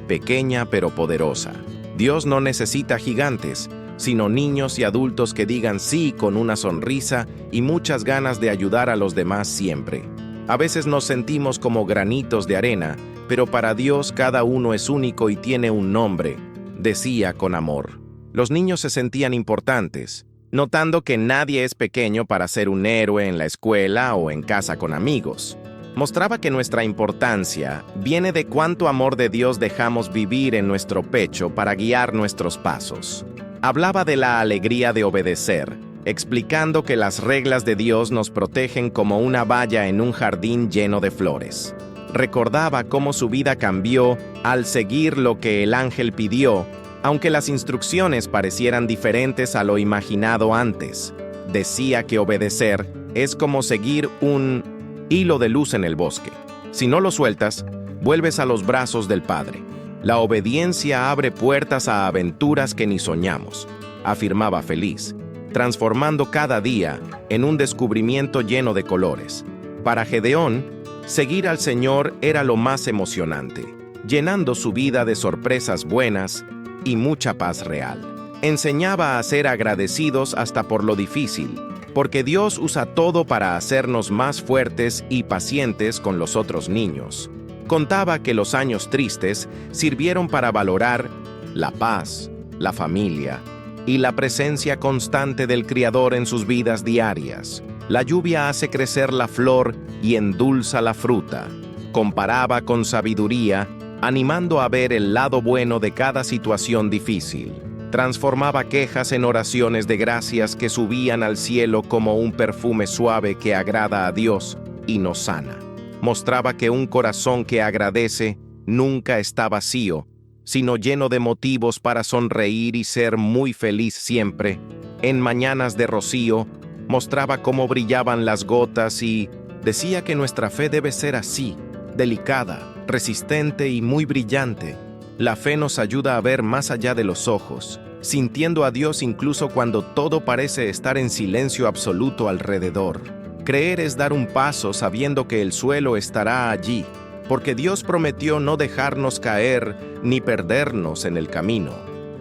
pequeña pero poderosa. Dios no necesita gigantes, sino niños y adultos que digan sí con una sonrisa y muchas ganas de ayudar a los demás siempre. A veces nos sentimos como granitos de arena, pero para Dios cada uno es único y tiene un nombre, decía con amor. Los niños se sentían importantes, notando que nadie es pequeño para ser un héroe en la escuela o en casa con amigos. Mostraba que nuestra importancia viene de cuánto amor de Dios dejamos vivir en nuestro pecho para guiar nuestros pasos. Hablaba de la alegría de obedecer, explicando que las reglas de Dios nos protegen como una valla en un jardín lleno de flores. Recordaba cómo su vida cambió al seguir lo que el ángel pidió, aunque las instrucciones parecieran diferentes a lo imaginado antes. Decía que obedecer es como seguir un hilo de luz en el bosque. Si no lo sueltas, vuelves a los brazos del Padre. La obediencia abre puertas a aventuras que ni soñamos, afirmaba feliz, transformando cada día en un descubrimiento lleno de colores. Para Gedeón, seguir al Señor era lo más emocionante, llenando su vida de sorpresas buenas y mucha paz real. Enseñaba a ser agradecidos hasta por lo difícil, porque Dios usa todo para hacernos más fuertes y pacientes con los otros niños. Contaba que los años tristes sirvieron para valorar la paz, la familia y la presencia constante del Criador en sus vidas diarias. La lluvia hace crecer la flor y endulza la fruta. Comparaba con sabiduría, animando a ver el lado bueno de cada situación difícil. Transformaba quejas en oraciones de gracias que subían al cielo como un perfume suave que agrada a Dios y nos sana. Mostraba que un corazón que agradece nunca está vacío, sino lleno de motivos para sonreír y ser muy feliz siempre. En mañanas de rocío, mostraba cómo brillaban las gotas y decía que nuestra fe debe ser así, delicada, resistente y muy brillante. La fe nos ayuda a ver más allá de los ojos, sintiendo a Dios incluso cuando todo parece estar en silencio absoluto alrededor. Creer es dar un paso sabiendo que el suelo estará allí, porque Dios prometió no dejarnos caer ni perdernos en el camino.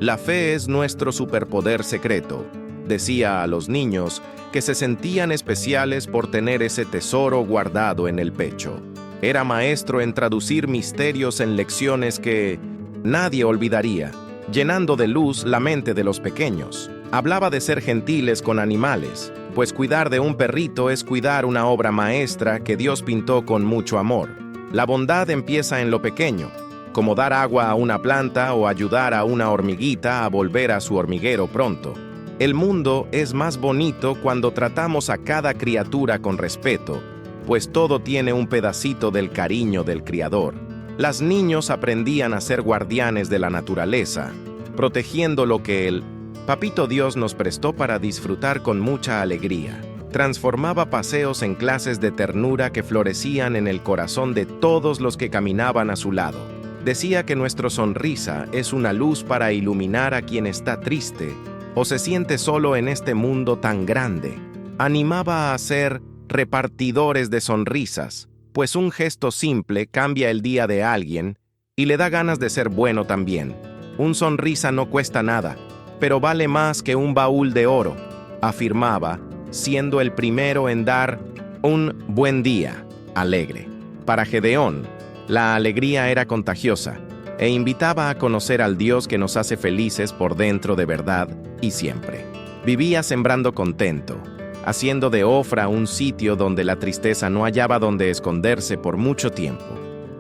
La fe es nuestro superpoder secreto, decía a los niños que se sentían especiales por tener ese tesoro guardado en el pecho. Era maestro en traducir misterios en lecciones que nadie olvidaría, llenando de luz la mente de los pequeños. Hablaba de ser gentiles con animales, pues cuidar de un perrito es cuidar una obra maestra que Dios pintó con mucho amor. La bondad empieza en lo pequeño, como dar agua a una planta o ayudar a una hormiguita a volver a su hormiguero pronto. El mundo es más bonito cuando tratamos a cada criatura con respeto, pues todo tiene un pedacito del cariño del Criador. Los niños aprendían a ser guardianes de la naturaleza, protegiendo lo que el Papito Dios nos prestó para disfrutar con mucha alegría. Transformaba paseos en clases de ternura que florecían en el corazón de todos los que caminaban a su lado. Decía que nuestra sonrisa es una luz para iluminar a quien está triste o se siente solo en este mundo tan grande. Animaba a ser repartidores de sonrisas, pues un gesto simple cambia el día de alguien y le da ganas de ser bueno también. Un sonrisa no cuesta nada, pero vale más que un baúl de oro, afirmaba, siendo el primero en dar un buen día alegre. Para Gedeón, la alegría era contagiosa e invitaba a conocer al Dios que nos hace felices por dentro de verdad y siempre. Vivía sembrando contento, haciendo de Ofra un sitio donde la tristeza no hallaba donde esconderse por mucho tiempo.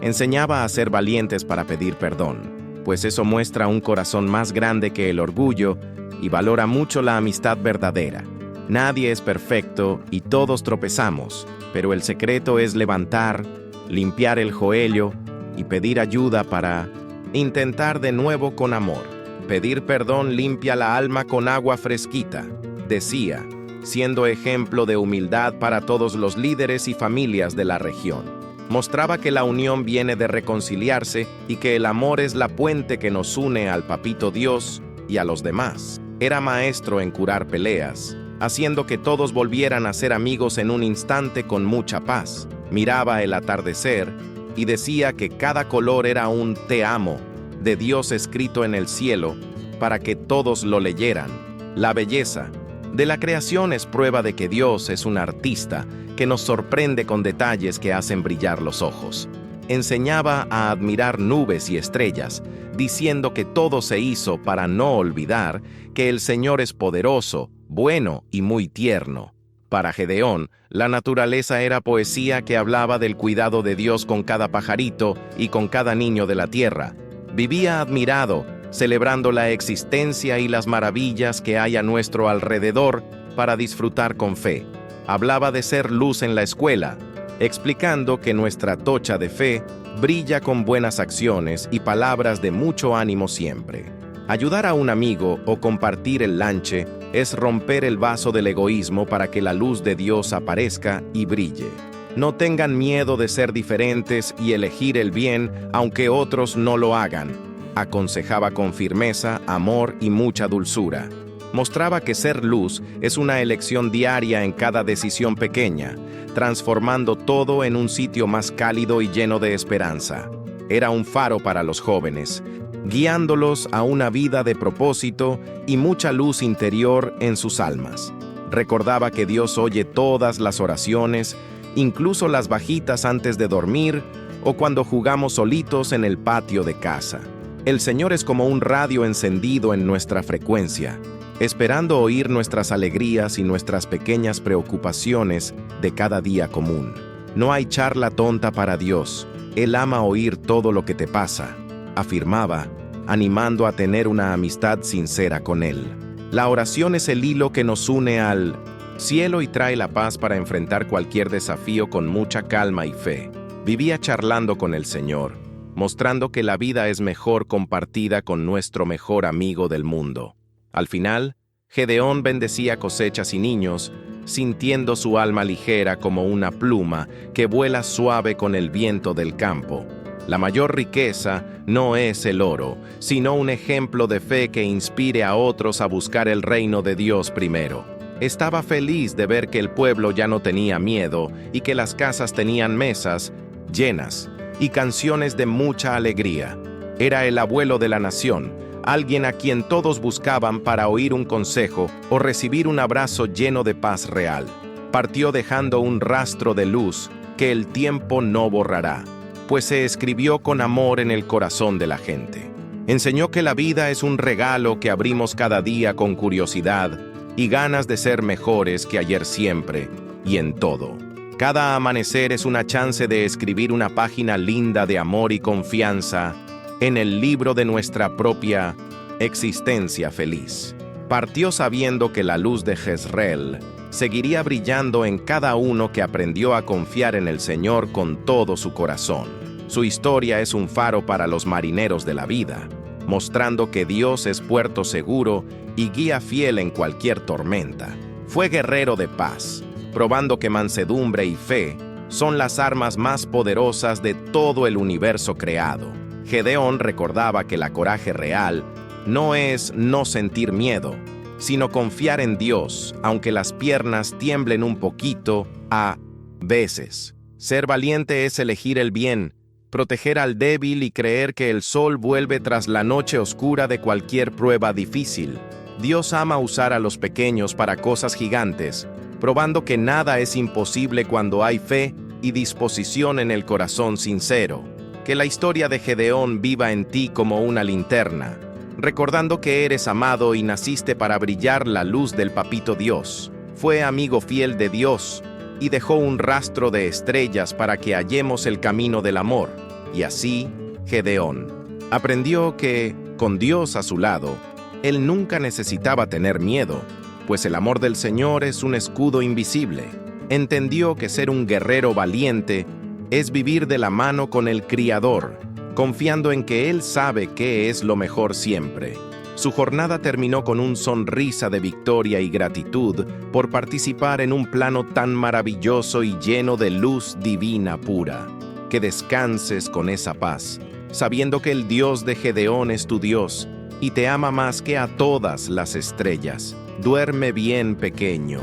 Enseñaba a ser valientes para pedir perdón, pues eso muestra un corazón más grande que el orgullo y valora mucho la amistad verdadera. Nadie es perfecto y todos tropezamos, pero el secreto es levantar, limpiar el joello y pedir ayuda para intentar de nuevo con amor. Pedir perdón limpia la alma con agua fresquita, decía, siendo ejemplo de humildad para todos los líderes y familias de la región. Mostraba que la unión viene de reconciliarse y que el amor es la puente que nos une al Papito Dios y a los demás. Era maestro en curar peleas, haciendo que todos volvieran a ser amigos en un instante con mucha paz. Miraba el atardecer y decía que cada color era un te amo de Dios escrito en el cielo para que todos lo leyeran. La belleza de la creación es prueba de que Dios es un artista que nos sorprende con detalles que hacen brillar los ojos. Enseñaba a admirar nubes y estrellas, diciendo que todo se hizo para no olvidar que el Señor es poderoso, bueno y muy tierno. Para Gedeón, la naturaleza era poesía que hablaba del cuidado de Dios con cada pajarito y con cada niño de la tierra. Vivía admirado, celebrando la existencia y las maravillas que hay a nuestro alrededor para disfrutar con fe. Hablaba de ser luz en la escuela, explicando que nuestra tocha de fe brilla con buenas acciones y palabras de mucho ánimo siempre. Ayudar a un amigo o compartir el lunch es romper el vaso del egoísmo para que la luz de Dios aparezca y brille. No tengan miedo de ser diferentes y elegir el bien aunque otros no lo hagan. Aconsejaba con firmeza, amor y mucha dulzura. Mostraba que ser luz es una elección diaria en cada decisión pequeña, transformando todo en un sitio más cálido y lleno de esperanza. Era un faro para los jóvenes, guiándolos a una vida de propósito y mucha luz interior en sus almas. Recordaba que Dios oye todas las oraciones, incluso las bajitas antes de dormir o cuando jugamos solitos en el patio de casa. El Señor es como un radio encendido en nuestra frecuencia, esperando oír nuestras alegrías y nuestras pequeñas preocupaciones de cada día común. No hay charla tonta para Dios. Él ama oír todo lo que te pasa, afirmaba, animando a tener una amistad sincera con Él. La oración es el hilo que nos une al cielo y trae la paz para enfrentar cualquier desafío con mucha calma y fe. Vivía charlando con el Señor, mostrando que la vida es mejor compartida con nuestro mejor amigo del mundo. Al final, Gedeón bendecía cosechas y niños, sintiendo su alma ligera como una pluma que vuela suave con el viento del campo. La mayor riqueza no es el oro, sino un ejemplo de fe que inspire a otros a buscar el reino de Dios primero. Estaba feliz de ver que el pueblo ya no tenía miedo y que las casas tenían mesas llenas y canciones de mucha alegría. Era el abuelo de la nación, alguien a quien todos buscaban para oír un consejo o recibir un abrazo lleno de paz real. Partió dejando un rastro de luz que el tiempo no borrará, pues se escribió con amor en el corazón de la gente. Enseñó que la vida es un regalo que abrimos cada día con curiosidad y ganas de ser mejores que ayer siempre y en todo. Cada amanecer es una chance de escribir una página linda de amor y confianza en el libro de nuestra propia existencia feliz. Partió sabiendo que la luz de Jezreel seguiría brillando en cada uno que aprendió a confiar en el Señor con todo su corazón. Su historia es un faro para los marineros de la vida, mostrando que Dios es puerto seguro y guía fiel en cualquier tormenta. Fue guerrero de paz, probando que mansedumbre y fe son las armas más poderosas de todo el universo creado. Gedeón recordaba que la coraje real no es no sentir miedo, sino confiar en Dios, aunque las piernas tiemblen un poquito a veces. Ser valiente es elegir el bien, proteger al débil y creer que el sol vuelve tras la noche oscura de cualquier prueba difícil. Dios ama usar a los pequeños para cosas gigantes, probando que nada es imposible cuando hay fe y disposición en el corazón sincero. Que la historia de Gedeón viva en ti como una linterna, recordando que eres amado y naciste para brillar la luz del Papito Dios. Fue amigo fiel de Dios y dejó un rastro de estrellas para que hallemos el camino del amor. Y así, Gedeón aprendió que, con Dios a su lado, él nunca necesitaba tener miedo, pues el amor del Señor es un escudo invisible. Entendió que ser un guerrero valiente es vivir de la mano con el Criador, confiando en que Él sabe qué es lo mejor siempre. Su jornada terminó con una sonrisa de victoria y gratitud por participar en un plano tan maravilloso y lleno de luz divina pura. Que descanses con esa paz, sabiendo que el Dios de Gedeón es tu Dios y te ama más que a todas las estrellas. Duerme bien, pequeño,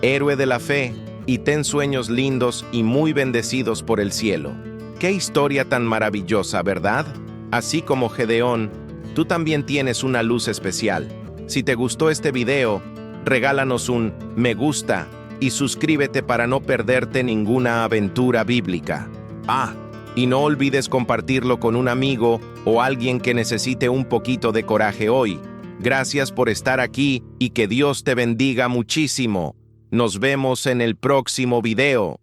héroe de la fe, y ten sueños lindos y muy bendecidos por el cielo. ¡Qué historia tan maravillosa!, ¿verdad? Así como Gedeón, tú también tienes una luz especial. Si te gustó este video, regálanos un me gusta y suscríbete para no perderte ninguna aventura bíblica. Y no olvides compartirlo con un amigo o alguien que necesite un poquito de coraje hoy. Gracias por estar aquí y que Dios te bendiga muchísimo. Nos vemos en el próximo video.